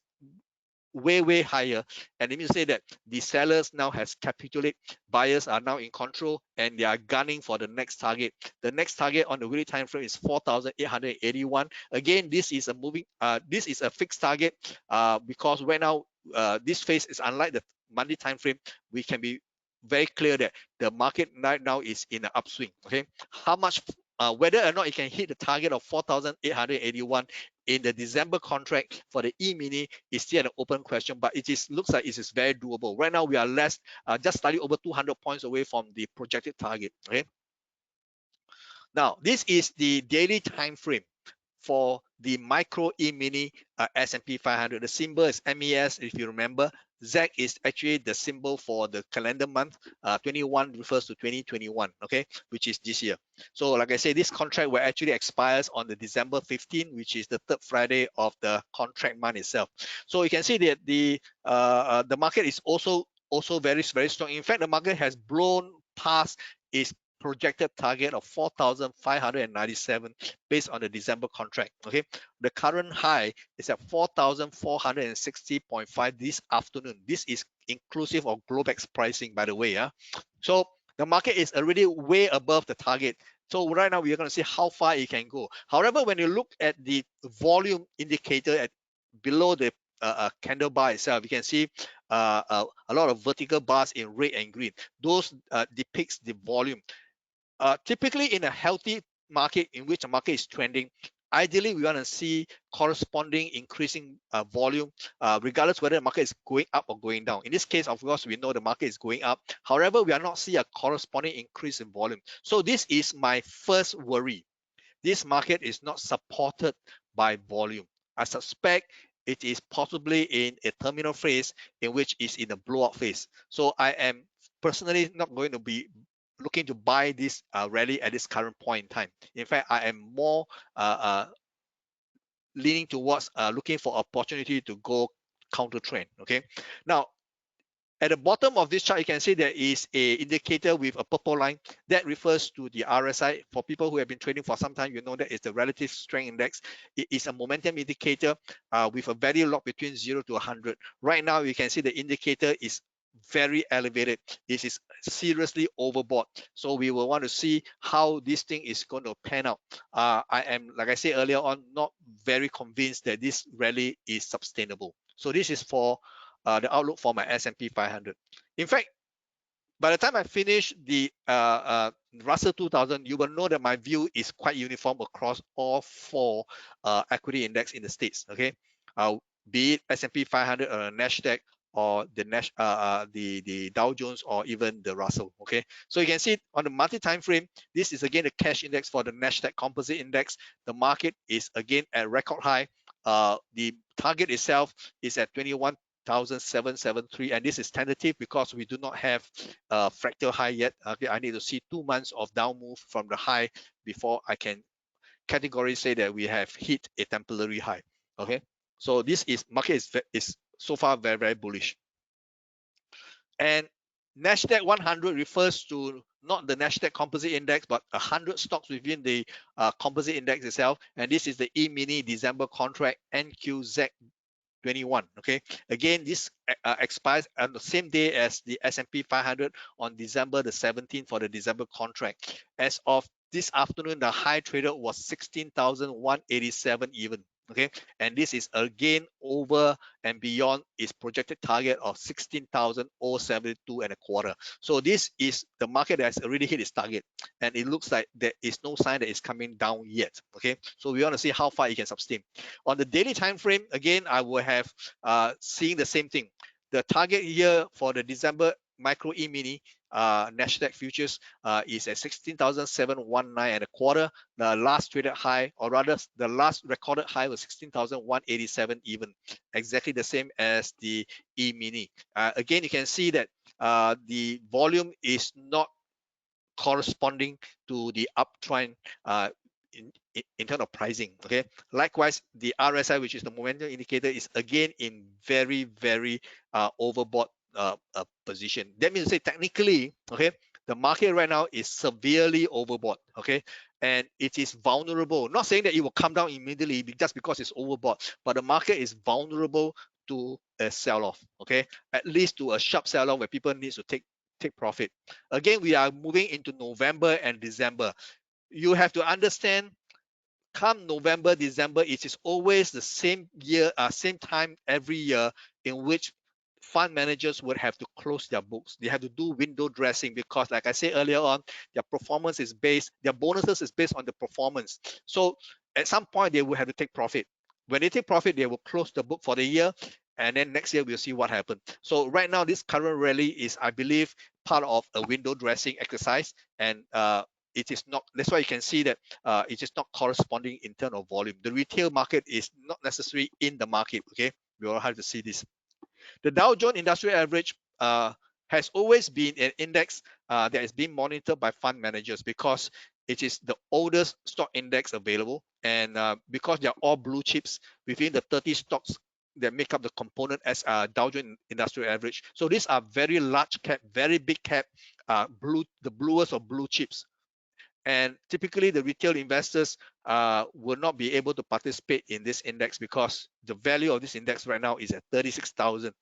way higher, and it means to say that the sellers now has capitulated, buyers are now in control, and they are gunning for the next target. The next target on the weekly time frame is 4881. Again, this is a this is a fixed target, because right now this phase is unlike the monthly time frame. We can be very clear that the market right now is in an upswing. Okay, how much, whether or not it can hit the target of 4881 in the December contract for the E-mini is still an open question, but it looks like it is very doable. Right now, we are just slightly over 200 points away from the projected target. Okay. Now, this is the daily time frame for the MicroEmini S&P 500. The symbol is MES, if you remember. Z is actually the symbol for the calendar month. 21 refers to 2021, okay, which is this year. So like I say, this contract will actually expires on the December 15, which is the third Friday of the contract month itself. So you can see that the market is also very strong. In fact, the market has blown past its projected target of 4,597 based on the December contract. Okay, the current high is at 4,460.5 this afternoon. This is inclusive of Globex pricing, by the way. So the market is already way above the target. So right now we are going to see how far it can go. However, when you look at the volume indicator at below the candle bar itself, you can see a lot of vertical bars in red and green. Those depicts the volume. Typically in a healthy market in which the market is trending, ideally we want to see corresponding increasing volume, regardless whether the market is going up or going down. In this case, of course, we know the market is going up. However, we are not seeing a corresponding increase in volume. So this is my first worry. This market is not supported by volume. I suspect it is possibly in a terminal phase in which it's in a blowout phase. So I am personally not going to be looking to buy this rally at this current point in time. In fact, I am more leaning towards looking for opportunity to go counter trend. Okay, now at the bottom of this chart, you can see there is a indicator with a purple line that refers to the RSI. For people who have been trading for some time, you know that it's the relative strength index. It is a momentum indicator with a value log between 0 to 100. Right now, you can see the indicator is very elevated. This is seriously overbought. So we will want to see how this thing is going to pan out. I am, like I said earlier on, not very convinced that this rally is sustainable. So this is for the outlook for my S&P 500. In fact, by the time I finish the Russell 2000, you will know that my view is quite uniform across all four equity index in the States. Okay, be it S&P 500 or Nasdaq or the Dow Jones or even the Russell. Okay, so you can see on the monthly time frame, this is again the cash index for the Nasdaq Composite Index. The market is again at record high. The target itself is at 21,773, and this is tentative because we do not have a fractal high yet. Okay, I need to see 2 months of down move from the high before I can categorically say that we have hit a temporary high. Okay, so this is market is so far very bullish. And Nasdaq 100 refers to not the Nasdaq Composite Index, but 100 stocks within the Composite Index itself. And this is the E-mini December contract NQZ 21. Okay, again, this expires on the same day as the S&P 500 on December the 17th for the December contract. As of this afternoon, the high traded was 16,187 even. Okay, and this is again over and beyond its projected target of 16,072 and a quarter. So this is the market that has already hit its target, and it looks like there is no sign that it's coming down yet. Okay, so we want to see how far it can sustain. On the daily time frame, again, I will have seeing the same thing. The target here for the December micro E-mini Nasdaq futures is at 16,719 and a quarter. The last traded high, or rather the last recorded high, was 16,187 even, exactly the same as the E-mini. Again, you can see that the volume is not corresponding to the uptrend uh, in terms of pricing. Okay. Likewise, the RSI, which is the momentum indicator, is again in very overbought position. That means to say technically, okay, the market right now is severely overbought. Okay. And it is vulnerable. Not saying that it will come down immediately just because it's overbought, but the market is vulnerable to a sell-off. Okay, at least to a sharp sell-off where people need to take profit. Again, we are moving into November and December. You have to understand, come November, December, it is always the same year, same time every year in which fund managers would have to close their books. They have to do window dressing because, like I said earlier on, their performance is based, their bonuses is based on the performance. So at some point, they will have to take profit. When they take profit, they will close the book for the year, and then next year we'll see what happens. So right now, this current rally is, I believe, part of a window dressing exercise, and it is not. That's why you can see that it is not corresponding in terms of volume. The retail market is not necessarily in the market. Okay, we all have to see this. The Dow Jones Industrial Average has always been an index that is being monitored by fund managers because it is the oldest stock index available, and because they are all blue chips within the 30 stocks that make up the component as Dow Jones Industrial Average. So these are very large cap, very big cap, the bluest of blue chips. And typically the retail investors will not be able to participate in this index because the value of this index right now is at 36,000,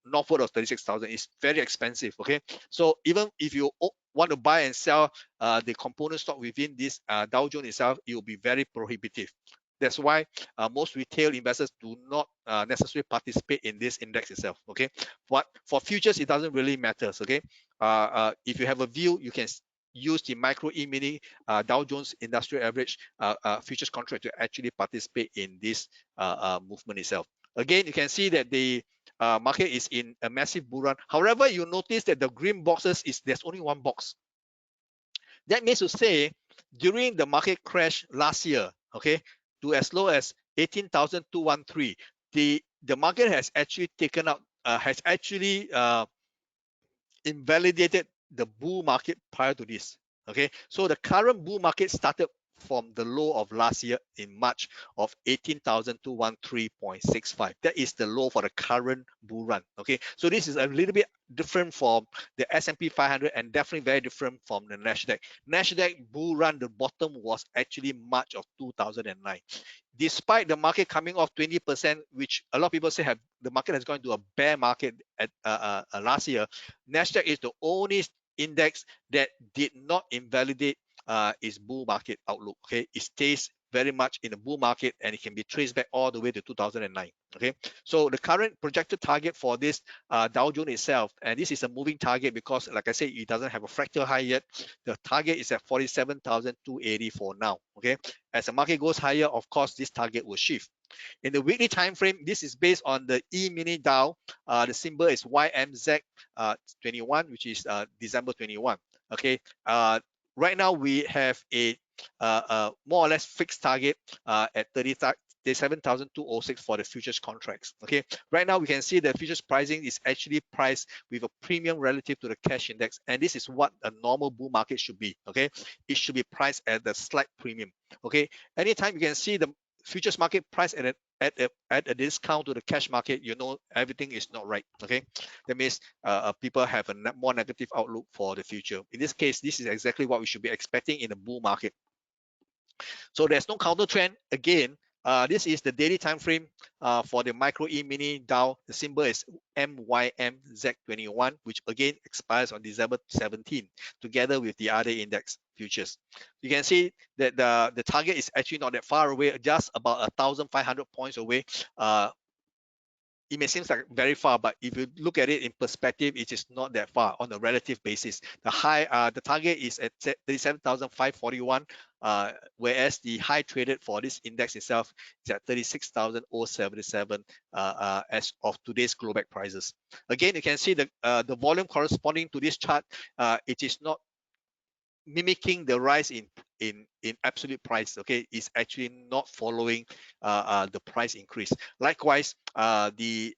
northward of 36,000. It's very expensive. Okay, so even if you want to buy and sell the component stock within this Dow Jones itself, it will be very prohibitive. That's why most retail investors do not necessarily participate in this index itself. Okay, but for futures, it doesn't really matter. Okay, if you have a view, you can use the MicroEmini Dow Jones Industrial Average futures contract to actually participate in this movement itself. Again, you can see that the market is in a massive bull run. However, you notice that the green boxes there's only one box. That means to say, during the market crash last year, okay, to as low as 18,213, the market has actually taken out, has actually invalidated the bull market prior to this. Okay, so the current bull market started from the low of last year in March of 18,213.65. That is the low for the current bull run. Okay, so this is a little bit different from the SP 500 and definitely very different from the Nasdaq. Nasdaq bull run, the bottom was actually March of 2009. Despite the market coming off 20%, which a lot of people say the market has gone into a bear market at last year, Nasdaq is the only index that did not invalidate its bull market outlook. Okay, it stays very much in the bull market and it can be traced back all the way to 2009. Okay, so the current projected target for this Dow Jones itself, and this is a moving target because, like I said, it doesn't have a fractal high yet. The target is at 47,280 for now. Okay, as the market goes higher, of course, this target will shift. In the weekly time frame, this is based on the E-mini Dow. The symbol is YMZ21, which is December 21. Okay. Right now we have a more or less fixed target at 37,206 for the futures contracts. Okay. Right now we can see the futures pricing is actually priced with a premium relative to the cash index, and this is what a normal bull market should be. Okay. It should be priced at the slight premium. Okay. Anytime you can see the futures market price at a discount to the cash market, you know everything is not right. Okay, that means people have a more negative outlook for the future. In this case, this is exactly what we should be expecting in a bull market. So there's no counter trend. Again, this is the daily time frame for the MicroEmini Dow. The symbol is MYMZ21, which again expires on December 17, together with the other index futures. You can see that the target is actually not that far away, just about 1,500 points away. it may seem like very far, but if you look at it in perspective, it is not that far on a relative basis. The target is at 37,541, whereas the high traded for this index itself is at 36,077 as of today's Globex prices. Again, you can see the volume corresponding to this chart. It is not mimicking the rise in absolute price. Okay, it's actually not following the price increase. Likewise, the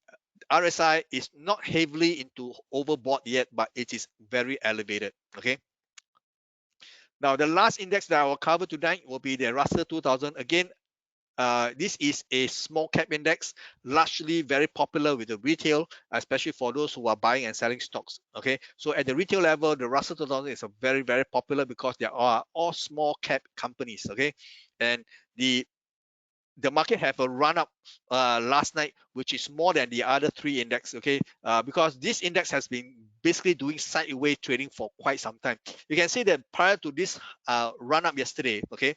RSI is not heavily into overbought yet, but it is very elevated. Okay, now the last index that I will cover tonight will be the Russell 2000. Again, this is a small cap index, largely very popular with the retail, especially for those who are buying and selling stocks. Okay, so at the retail level, the Russell 2000 is a very, very popular because they are all small cap companies. Okay, and the market have a run up last night, which is more than the other three index. Okay, because this index has been basically doing sideways trading for quite some time. You can see that prior to this run up yesterday, okay,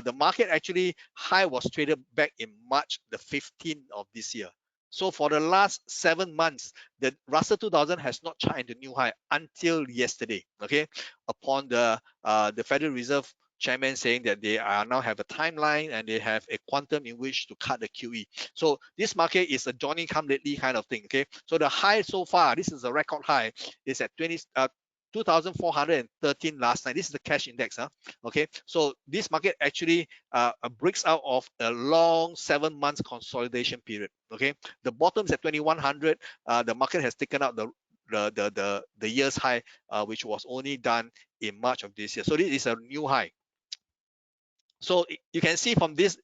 the market actually high was traded back in March the 15th of this year. So for the last 7 months, the Russell 2000 has not charted a new high until yesterday. Okay, upon the Federal Reserve chairman saying that they are now have a timeline and they have a quantum in which to cut the QE. So this market is a Johnny come lately kind of thing. Okay, so the high so far, this is a record high, is at 2,413 last night. This is the cash index. Okay, so this market actually breaks out of a long 7 months consolidation period. Okay, the bottom is at 2,100. The market has taken out the year's high, which was only done in March of this year. So this is a new high. So you can see from this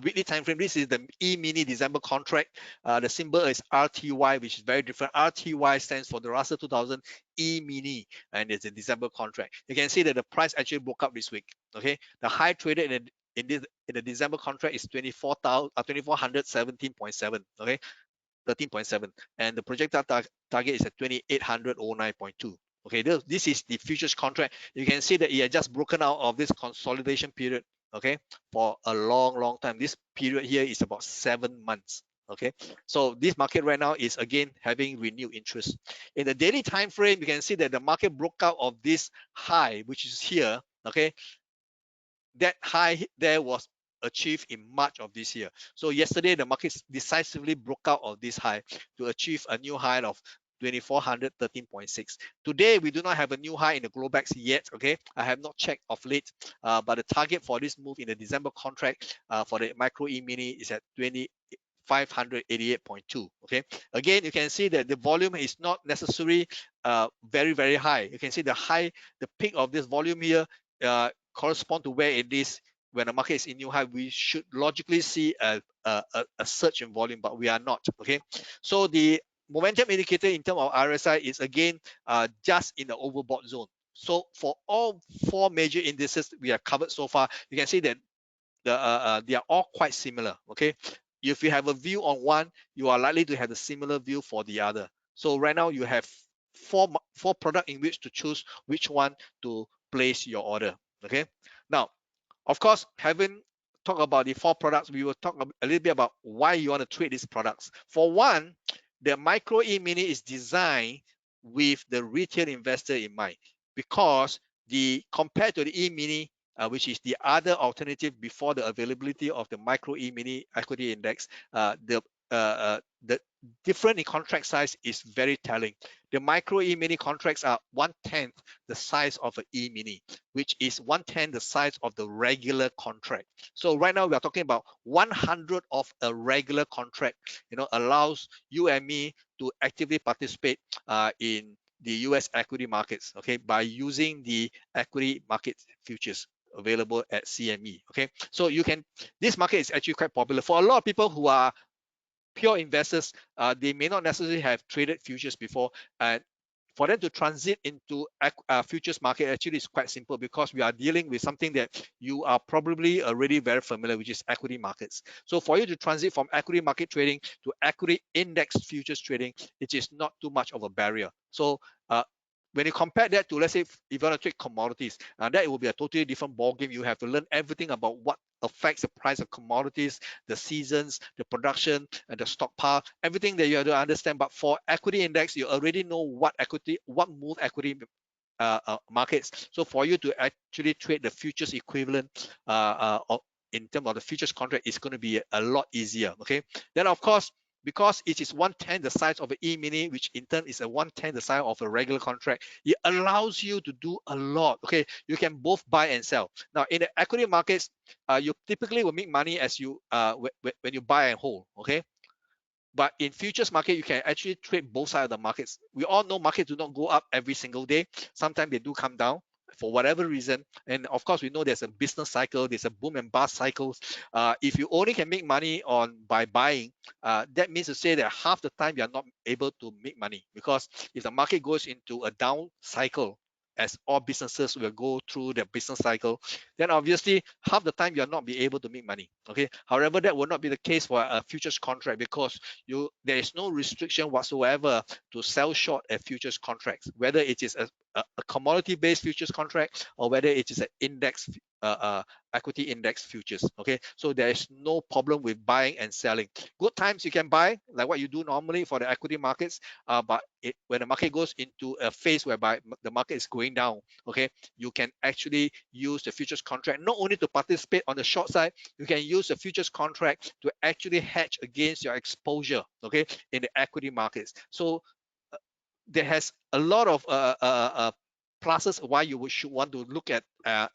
weekly time frame, this is the E-mini December contract. The symbol is RTY, which is very different. RTY stands for the Russell 2000 E-mini, and it's a December contract. You can see that the price actually broke up this week. Okay, the high traded in the December contract is 2417.7. Okay, 13.7, and the projected target is at 2809.2. Okay, this is the futures contract. You can see that it has just broken out of this consolidation period. Okay, for a long time. This period here is about 7 months. Okay, so this market right now is again having renewed interest. In the daily time frame, you can see that the market broke out of this high, which is here. Okay, that high there was achieved in March of this year. So yesterday the market decisively broke out of this high to achieve a new high of 2,413.6. Today we do not have a new high in the Globex yet. Okay, I have not checked of late, but the target for this move in the December contract for the MicroEmini is at 588.2. Okay, again you can see that the volume is not necessarily very high. You can see the peak of this volume here correspond to where it is when the market is in new high. We should logically see a surge in volume, but we are not. Okay, so the momentum indicator in terms of RSI is again just in the overbought zone. So for all 4 major indices we have covered so far, you can see that they are all quite similar. Okay, if you have a view on one, you are likely to have a similar view for the other. So right now you have four products in which to choose which one to place your order. Okay, now of course, having talked about the 4 products, we will talk a little bit about why you want to trade these products. For one, the MicroEmini is designed with the retail investor in mind, because compared to the E-mini, which is the other alternative before the availability of the MicroEmini equity index, the difference in contract size is very telling. The MicroEmini contracts are 1/10 the size of an E-mini, which is 1/10 the size of the regular contract. So right now we are talking about 100 of a regular contract. Allows you and me to actively participate in the US equity markets. Okay, by using the equity market futures available at CME. Okay, so this market is actually quite popular for a lot of people who are pure investors. They may not necessarily have traded futures before, and for them to transit into futures market actually is quite simple, because we are dealing with something that you are probably already very familiar, which is equity markets. So for you to transit from equity market trading to equity index futures trading, it is not too much of a barrier. So when you compare that to, let's say, if you want to trade commodities, that will be a totally different ball game. You have to learn everything about what affects the price of commodities, the seasons, the production, and the stockpile, everything that you have to understand. But for equity index, you already know what move equity markets. So for you to actually trade the futures equivalent in terms of the futures contract, is going to be a lot easier. Okay. Then of course, because it is 1/10 the size of an E-mini, which in turn is a 1/10 the size of a regular contract, it allows you to do a lot. Okay, you can both buy and sell. Now in the equity markets, you typically will make money as you when you buy and hold. Okay, but in futures market, you can actually trade both sides of the markets. We all know markets do not go up every single day. Sometimes they do come down for whatever reason. And of course, we know there's a business cycle, there's a boom and bust cycles. If you only can make money by buying, that means to say that half the time you're not able to make money, because if the market goes into a down cycle, as all businesses will go through their business cycle, then obviously half the time you'll not be able to make money. Okay. However, that will not be the case for a futures contract, because there is no restriction whatsoever to sell short a futures contracts, whether it is a commodity-based futures contract or whether it is an index equity index futures. Okay, so there is no problem with buying and selling. Good times you can buy like what you do normally for the equity markets, but when the market goes into a phase whereby the market is going down, okay, you can actually use the futures contract not only to participate on the short side, you can use the futures contract to actually hedge against your exposure, okay, in the equity markets. So there has a lot of pluses why you should want to look at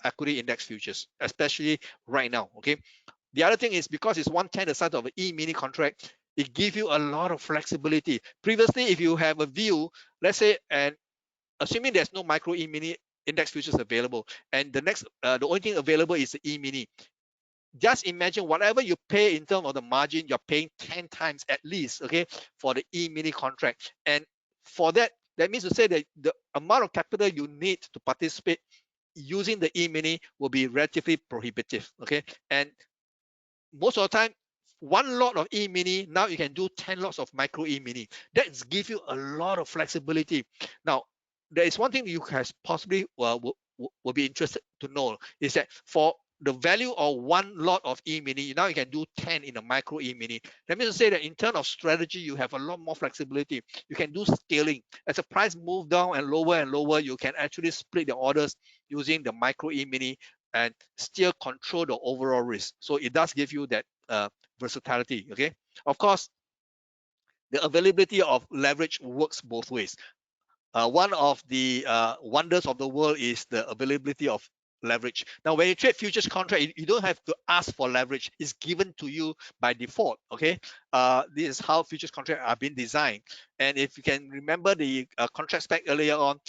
equity index futures, especially right now. Okay. The other thing is, because it's 1/10 the size of an E-mini contract, it gives you a lot of flexibility. Previously, if you have a view, let's say, and assuming there's no micro E-mini index futures available, and the only thing available is the E-mini, just imagine whatever you pay in terms of the margin, you're paying 10 times at least, okay, for the E-mini contract. And for that means to say that the amount of capital you need to participate using the E-mini will be relatively prohibitive, okay. And most of the time, one lot of E-mini, now you can do 10 lots of micro E-mini. That gives you a lot of flexibility. Now, there is one thing you guys possibly will be interested to know, is that for the value of one lot of E-mini, now you can do 10 in a micro E-mini. That means to say that in terms of strategy, you have a lot more flexibility. You can do scaling. As the price move down and lower, you can actually split the orders using the micro E-mini and still control the overall risk. So it does give you that versatility. Okay, of course, the availability of leverage works both ways. One of the wonders of the world is the availability of leverage. Now, when you trade futures contract, you don't have to ask for leverage. It's given to you by default. Okay, this is how futures contracts are being designed. And if you can remember the contract spec earlier on,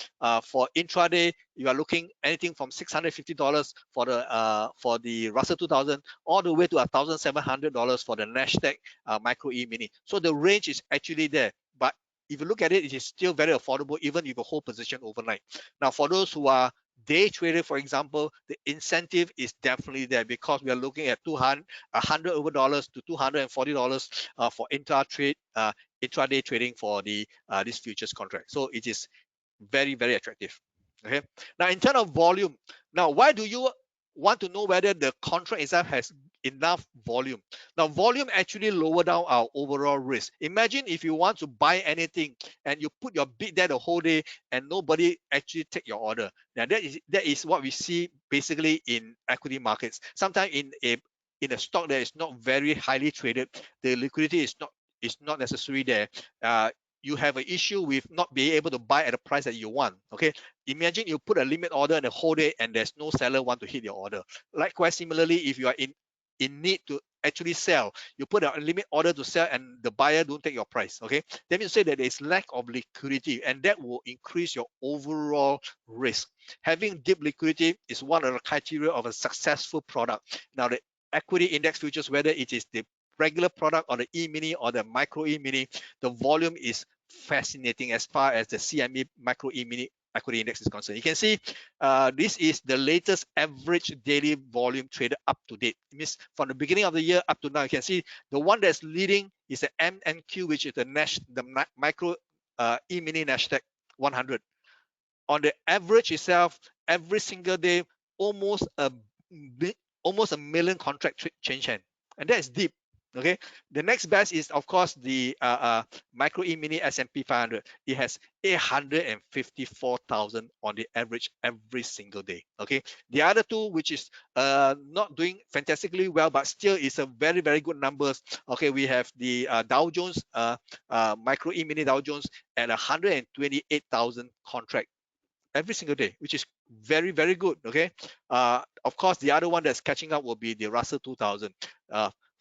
for intraday, you are looking anything from $650 for the Russell 2000 all the way to $1,700 for the Nasdaq Micro E-mini. So the range is actually there. But if you look at it, it is still very affordable, even if you hold position overnight. Now, for those who are day traders, for example, the incentive is definitely there, because we are looking at $100 over dollars to $240 for intraday trading for this futures contract. So it is very, very attractive. Okay. Now, in terms of volume, now why do you want to know whether the contract itself has enough volume? Now, volume actually lower down our overall risk. Imagine if you want to buy anything and you put your bid there the whole day and nobody actually take your order. Now, that is what we see basically in equity markets. Sometimes in a stock that is not very highly traded, the liquidity is not necessary there. You have an issue with not being able to buy at the price that you want. Okay, imagine you put a limit order in the whole day and there's no seller want to hit your order. Likewise, similarly, if you are in need to actually sell, you put a limit order to sell and the buyer don't take your price. Okay, that means to say that there is lack of liquidity, and that will increase your overall risk. Having deep liquidity is one of the criteria of a successful product. Now, the equity index futures, whether it is the regular product or the E-mini or the micro E-mini, the volume is fascinating as far as the CME micro E-mini equity index is concerned. You can see this is the latest average daily volume traded up to date. It means from the beginning of the year up to now, you can see the one that's leading is the MNQ, which is the micro E-mini Nasdaq 100. On the average itself, every single day, almost almost 1 million contract change hand, and that is deep. Okay, the next best is of course the MicroEmini S&P 500. It has 854,000 on the average every single day. Okay, the other two, which is not doing fantastically well, but still is a very good numbers. Okay, we have the Dow Jones, MicroEmini Dow Jones at 128,000 contract every single day, which is very good. Okay, of course the other one that's catching up will be the Russell 2000,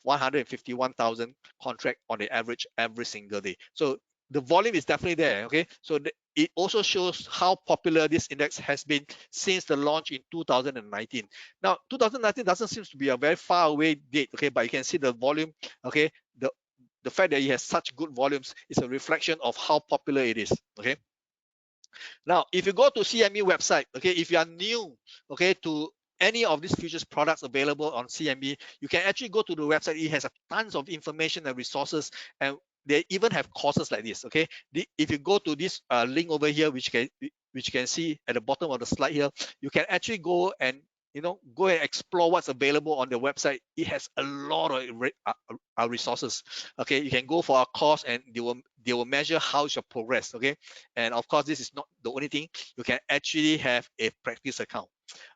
151,000 contract on the average every single day. So the volume is definitely there. Okay, so it also shows how popular this index has been since the launch in 2019. Now 2019 doesn't seem to be a very far away date. Okay, but you can see the volume. Okay, the fact that it has such good volumes is a reflection of how popular it is. Okay, now, if you go to CME website, okay, if you are new, okay, to any of these futures products available on CME, you can actually go to the website. It has a tons of information and resources, and they even have courses like this. Okay, if you go to this link over here, which you can see at the bottom of the slide here, you can actually go and go and explore what's available on the website. It has a lot of resources. Okay, you can go for a course and they will measure how's your progress. Okay, and of course this is not the only thing. You can actually have a practice account.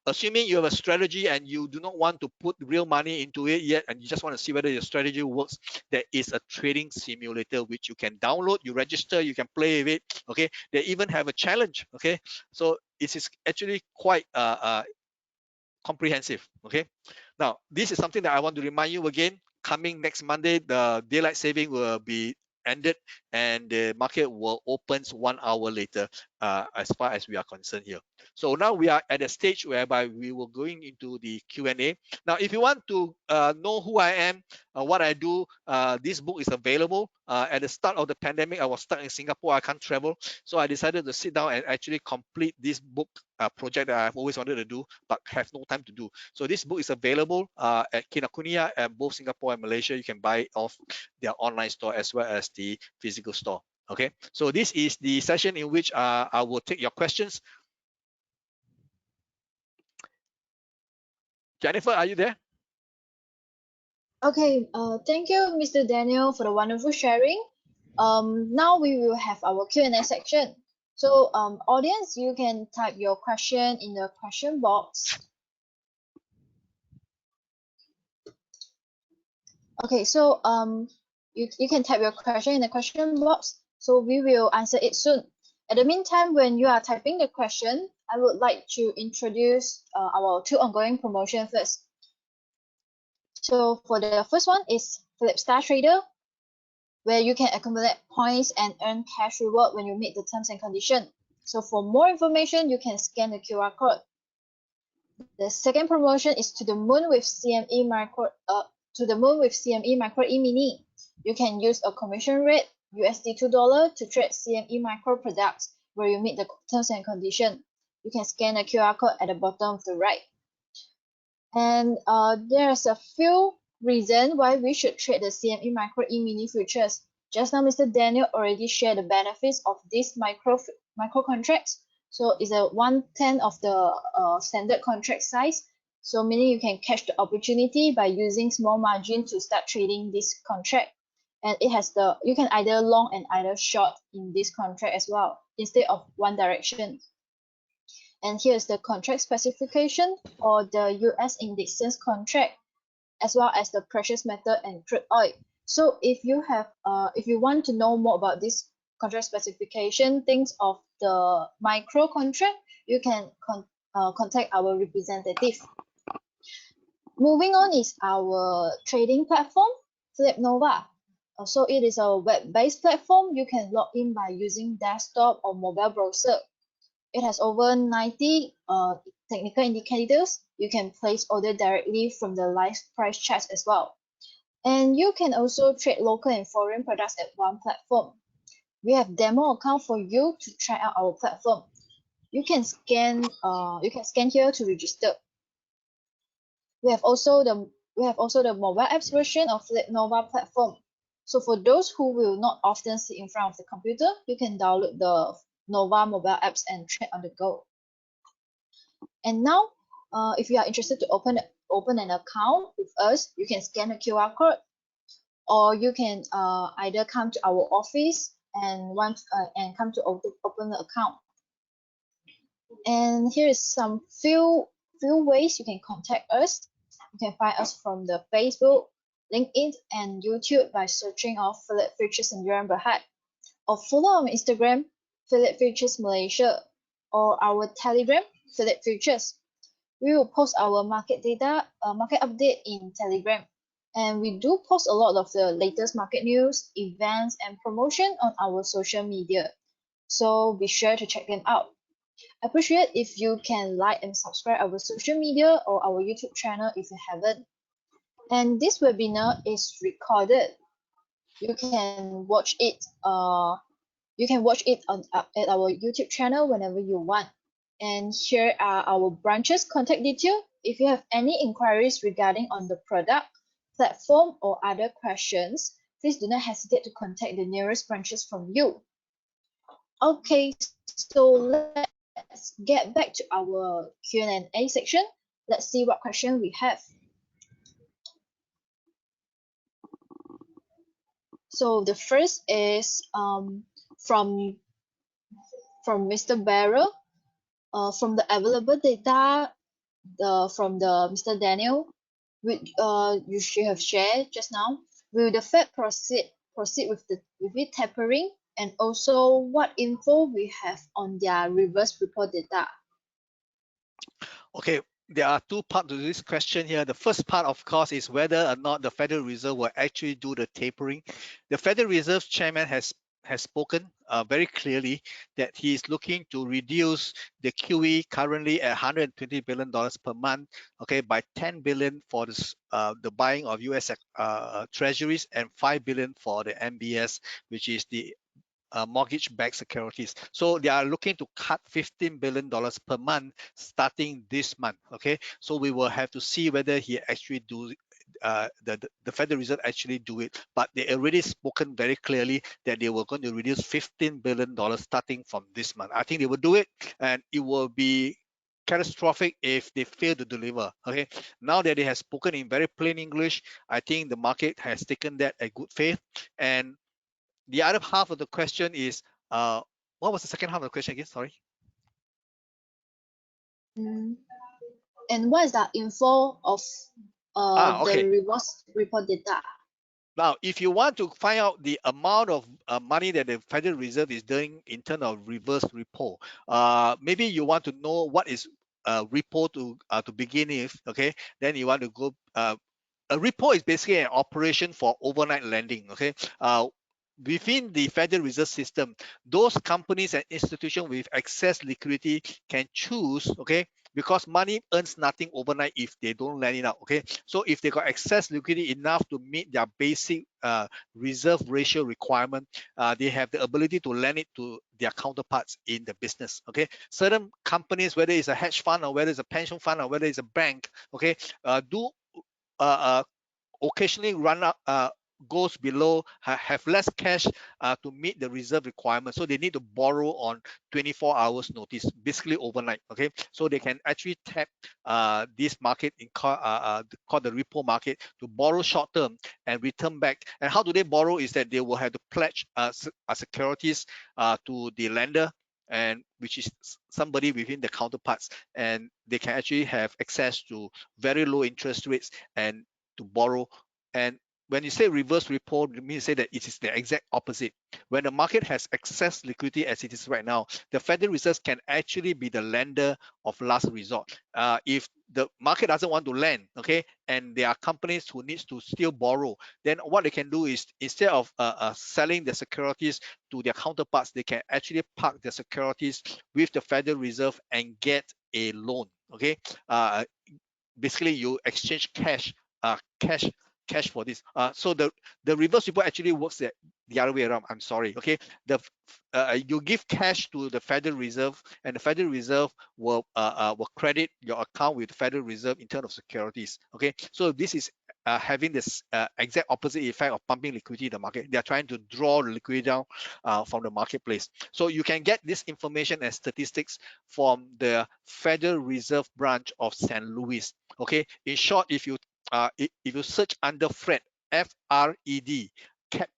Assuming you have a strategy and you do not want to put real money into it yet, and you just want to see whether your strategy works, there is a trading simulator which you can download. You register, you can play with it. Okay, they even have a challenge. Okay, so it is actually quite comprehensive. Okay, now this is something that I want to remind you again. Coming next Monday, the daylight saving will be ended and the market will opens 1 hour later, as far as we are concerned here. So now we are at a stage whereby we will going into the Q&A. Now if you want to know who I am, what I do, this book is available. At the start of the pandemic, I was stuck in Singapore. I can't travel, so I decided to sit down and actually complete this book project that I've always wanted to do but have no time to do. So this book is available at Kinokuniya at both Singapore and Malaysia. You can buy it off their online store as well as the physical store. Okay, so this is the session in which I will take your questions. Jennifer, are you there? Okay, thank you, Mr. Daniel, for the wonderful sharing. Now we will have our Q&A section. So, audience, you can type your question in the question box. Okay, so you can type your question in the question box. So we will answer it soon. At the meantime, when you are typing the question, I would like to introduce our two ongoing promotion first. So for the first one is Philip Star Trader, where you can accumulate points and earn cash reward when you meet the terms and conditions. So for more information, you can scan the QR code. The second promotion is to the moon with CME MicroEmini. You can use a commission rate USD $2 to trade CME Micro products where you meet the terms and conditions. You can scan the QR code at the bottom of the right. And there's a few reasons why we should trade the CME MicroEmini futures. Just now, Mr. Daniel already shared the benefits of these micro contracts. So it's a 1/10 of the standard contract size. So meaning you can catch the opportunity by using small margin to start trading this contract. And it has you can either long and either short in this contract as well, instead of one direction. And here's the contract specification or the US Indices contract, as well as the precious metal and crude oil. So if you want to know more about this contract specification, things of the micro contract, you can contact our representative. Moving on is our trading platform, FlipNova. So it is a web-based platform. You can log in by using desktop or mobile browser. It has over 90 technical indicators. You can place order directly from the live price charts as well. And you can also trade local and foreign products at one platform. We have demo account for you to try out our platform. You can scan here to register. We have also the mobile apps version of FlipNova platform. So for those who will not often sit in front of the computer, you can download the Nova mobile apps and trade on the go. And now, if you are interested to open open an account with us, you can scan the QR code, or you can either come to our office and come to open the account. And here is some few ways you can contact us. You can find us from the Facebook, LinkedIn, and YouTube by searching of Philip Futures and Joran Berhad, or follow on Instagram, Philip Futures Malaysia, or our Telegram, Philip Futures. We will post our market data, market update in Telegram. And we do post a lot of the latest market news, events, and promotion on our social media. So be sure to check them out. I appreciate if you can like and subscribe our social media or our YouTube channel if you haven't. And this webinar is recorded. You can watch it. On at our YouTube channel whenever you want. And here are our branches contact detail. If you have any inquiries regarding on the product, platform, or other questions, please do not hesitate to contact the nearest branches from you. Okay, so let's get back to our Q&A section. Let's see what question we have. So the first is from Mr. Barrow. From the available data, from the Mr. Daniel, which you should have shared just now, will the Fed proceed with it tapering, and also what info we have on their reverse repo data? Okay, there are two parts to this question here. The first part, of course, is whether or not the Federal Reserve will actually do the tapering. The Federal Reserve chairman has spoken very clearly that he is looking to reduce the QE currently at $120 billion per month, okay, by $10 billion for this, the buying of US treasuries, and $5 billion for the MBS, which is the mortgage-backed securities. So they are looking to cut $15 billion per month starting this month. Okay, so we will have to see whether he actually do the Federal Reserve actually do it. But they already spoken very clearly that they were going to reduce $15 billion starting from this month. I think they will do it, and it will be catastrophic if they fail to deliver. Okay, now that they have spoken in very plain English, I think the market has taken that at good faith. And the other half of the question is, what was the second half of the question again? Sorry. And what is the info of Okay. the reverse repo data? Now, if you want to find out the amount of money that the Federal Reserve is doing in terms of reverse repo, maybe you want to know what is repo to begin with. Okay, then you want to go. A repo is basically an operation for overnight lending. Okay, within the Federal Reserve system, those companies and institutions with excess liquidity can choose, okay, because money earns nothing overnight if they don't lend it out. Okay, so if they got excess liquidity enough to meet their basic reserve ratio requirement, they have the ability to lend it to their counterparts in the business. Okay, certain companies, whether it's a hedge fund or whether it's a pension fund or whether it's a bank, okay, do occasionally run up, goes below, have less cash to meet the reserve requirement, so they need to borrow on 24 hours notice, basically overnight. Okay, so they can actually tap this market called the repo market to borrow short term and return back. And how do they borrow is that they will have to pledge securities to the lender, and which is somebody within the counterparts, and they can actually have access to very low interest rates and to borrow. And when you say reverse repo, it means say that it is the exact opposite. When the market has excess liquidity as it is right now, the Federal Reserve can actually be the lender of last resort. If the market doesn't want to lend, okay, and there are companies who needs to still borrow, then what they can do is, instead of selling the securities to their counterparts, they can actually park the securities with the Federal Reserve and get a loan. Okay, basically you exchange cash for this. So the reverse repo actually works the other way around. I'm sorry. Okay, you give cash to the Federal Reserve, and the Federal Reserve will credit your account with the Federal Reserve in terms of securities. Okay, so this is having this exact opposite effect of pumping liquidity in the market. They are trying to draw the liquidity down from the marketplace. So you can get this information and statistics from the Federal Reserve branch of St. Louis. Okay, in short, if you search under Fred, FRED, cap,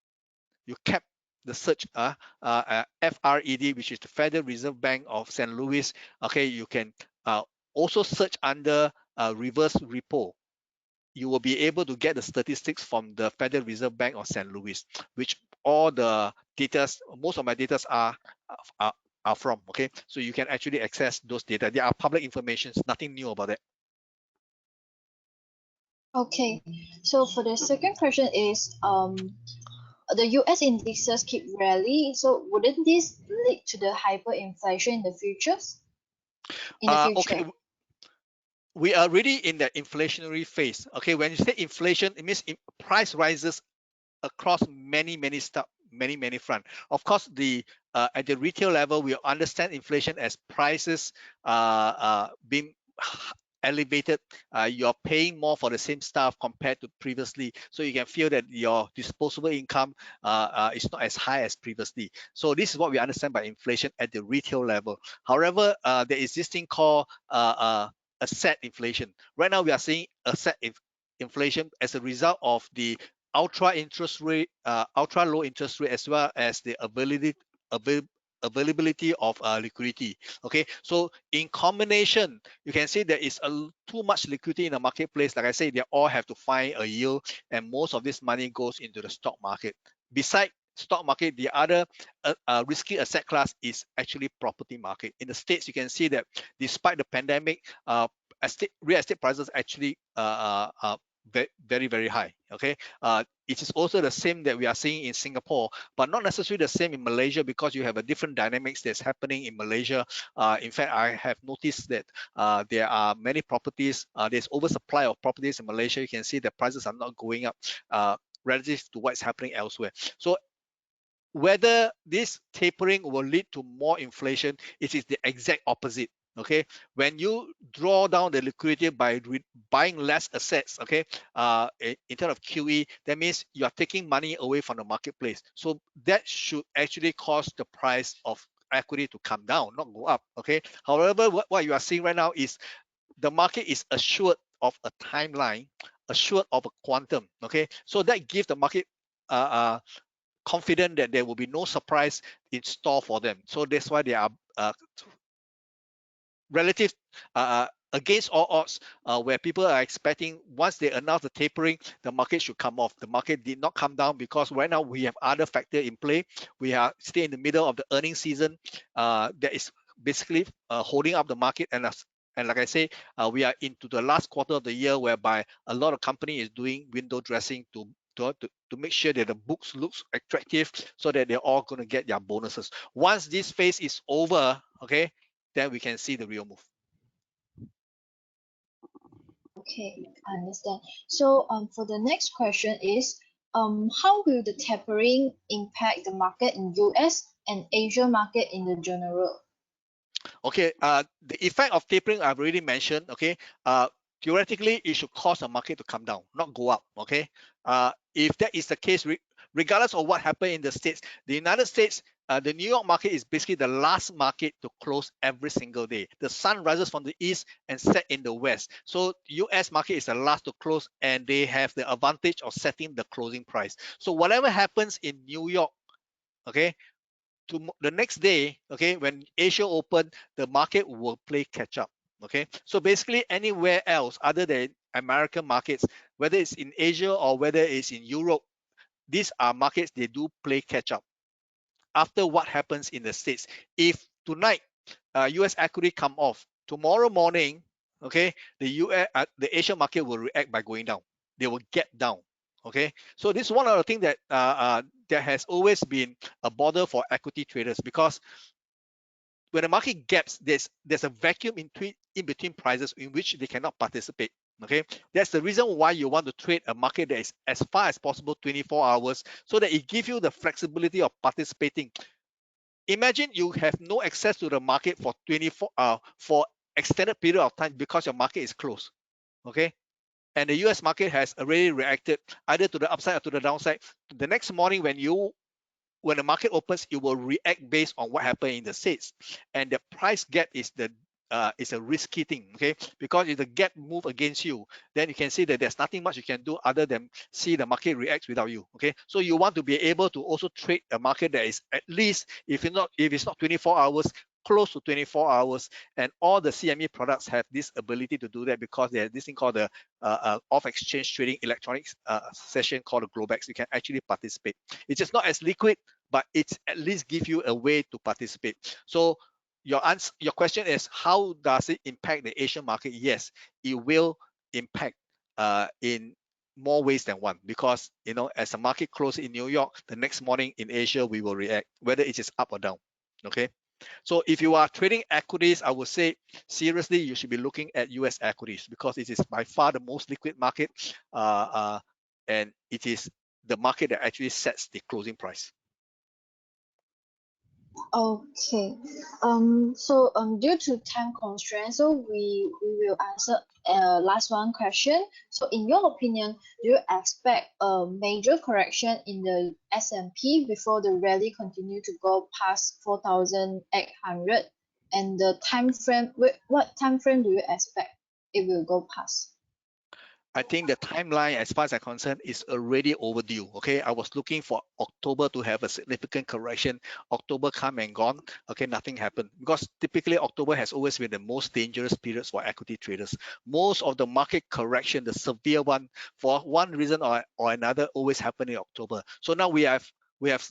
you cap the search FRED, which is the Federal Reserve Bank of St. Louis. Okay, you can also search under reverse repo. You will be able to get the statistics from the Federal Reserve Bank of St. Louis, which all the data, most of my data are, are from. Okay, so you can actually access those data. They are public information, nothing new about it. Okay, so for the second question is the US indexes keep rallying, so wouldn't this lead to the hyperinflation in the futures? Okay, we are really in the inflationary phase. Okay, when you say inflation, it means price rises across many stuff, many front. Of course, the at the retail level, we understand inflation as prices being elevated. You're paying more for the same stuff compared to previously, so you can feel that your disposable income is not as high as previously. So this is what we understand by inflation at the retail level. However, there is this thing called asset inflation. Right now, we are seeing asset inflation as a result of the ultra low interest rate, as well as the availability of liquidity. Okay, so in combination, you can see there is too much liquidity in the marketplace. Like I say, they all have to find a yield, and most of this money goes into the stock market. Besides stock market, the other risky asset class is actually property market. In the States, you can see that despite the pandemic, real estate prices actually very high. Okay, it is also the same that we are seeing in Singapore, but not necessarily the same in Malaysia, because you have a different dynamics that's happening in Malaysia. In fact, I have noticed that there are many properties, there's oversupply of properties in Malaysia. You can see the prices are not going up relative to what's happening elsewhere. So whether this tapering will lead to more inflation, it is the exact opposite. Okay, when you draw down the liquidity by buying less assets, okay, in terms of QE, that means you are taking money away from the marketplace. So that should actually cause the price of equity to come down, not go up. Okay, however, what you are seeing right now is the market is assured of a timeline, assured of a quantum. Okay, so that gives the market confident that there will be no surprise in store for them. So that's why they are relative against all odds, where people are expecting once they announce the tapering, the market should come off. The market did not come down because right now we have other factor in play. We are still in the middle of the earnings season that is basically holding up the market. And like I say, we are into the last quarter of the year, whereby a lot of company is doing window dressing to make sure that the books looks attractive, so that they're all going to get their bonuses. Once this phase is over, okay, then we can see the real move. Okay, I understand. So for the next question is, how will the tapering impact the market in US and Asia market in the general? Okay, the effect of tapering I've already mentioned. Okay, theoretically it should cause the market to come down, not go up. Okay, if that is the case, regardless of what happened in the States, the United States, the New York market is basically the last market to close every single day. The sun rises from the east and set in the west. So US market is the last to close, and they have the advantage of setting the closing price. So whatever happens in New York, okay, to the next day, okay, when Asia open, the market will play catch up. Okay, so basically anywhere else other than American markets, whether it's in Asia or whether it's in Europe, these are markets they do play catch up after what happens in the States. If tonight US equity come off, tomorrow morning, okay, the Asian market will react by going down. They will get down. Okay, so this is one of the things that there has always been a bother for equity traders, because when the market gaps, there's a vacuum in between prices in which they cannot participate. Okay, that's the reason why you want to trade a market that is as far as possible 24 hours, so that it gives you the flexibility of participating. Imagine you have no access to the market for 24 for extended period of time because your market is closed. Okay, and the US market has already reacted either to the upside or to the downside. The next morning when the market opens, it will react based on what happened in the States, and the price gap is the it's a risky thing, okay? Because if the gap move against you, then you can see that there's nothing much you can do other than see the market reacts without you, okay? So you want to be able to also trade a market that is at least, if it's not 24 hours, close to 24 hours, and all the CME products have this ability to do that because they have this thing called the off-exchange trading electronics session called the Globex. You can actually participate. It's just not as liquid, but it's at least give you a way to participate. So your question is, how does it impact the Asian market? Yes, it will impact in more ways than one, because as the market closes in New York, the next morning in Asia we will react, whether it is up or down. Okay, so if you are trading equities, I would say seriously you should be looking at US equities, because it is by far the most liquid market, and it is the market that actually sets the closing price. Okay. Due to time constraints, so we will answer last one question. So in your opinion, do you expect a major correction in the S&P before the rally continue to go past 4,800? And the time frame, what time frame do you expect it will go past? I think the timeline, as far as I'm concerned, is already overdue. Okay, I was looking for October to have a significant correction. October come and gone. Okay, nothing happened, because typically October has always been the most dangerous periods for equity traders. Most of the market correction, the severe one, for one reason or another, always happen in October. So now we have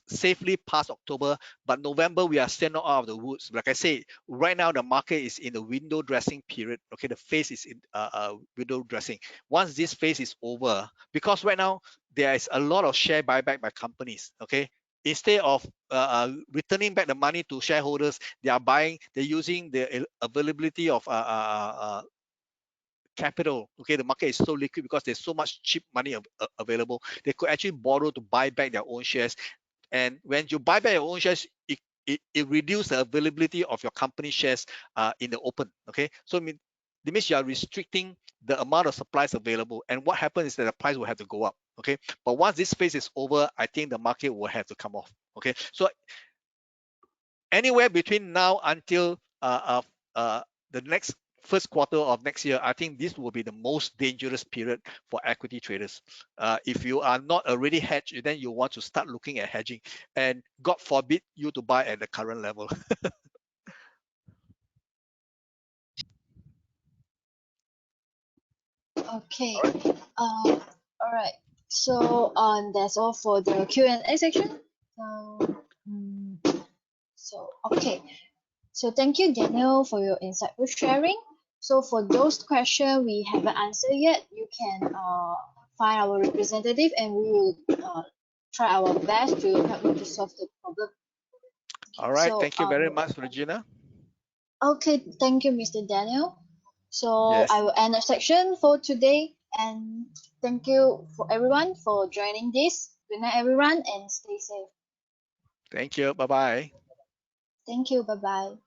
safely passed October, but November we are still not out of the woods. Like I say, right now the market is in the window dressing period. Okay, the phase is in window dressing. Once this phase is over, because right now there is a lot of share buyback by companies. Okay, instead of returning back the money to shareholders, they're using the availability of capital. Okay, the market is so liquid because there's so much cheap money available. They could actually borrow to buy back their own shares. And when you buy back your own shares, it reduces the availability of your company shares in the open. Okay, so it means you are restricting the amount of supplies available, and what happens is that the price will have to go up. Okay, but once this phase is over, I think the market will have to come off. Okay, so anywhere between now until the next first quarter of next year, I think this will be the most dangerous period for equity traders. If you are not already hedged, then you want to start looking at hedging, and God forbid you to buy at the current level. Okay. All right. So that's all for the Q&A section. So okay. So thank you, Daniel, for your insightful sharing. So for those questions we haven't answered yet, you can find our representative, and we will try our best to help you to solve the problem. All right. So Thank you very much, Regina. okay, thank you, Mr. Daniel. So Yes. I will end the section for today, and thank you for everyone for joining this. Good night, everyone, and stay safe. Thank you. Bye-bye. Thank you. Bye bye.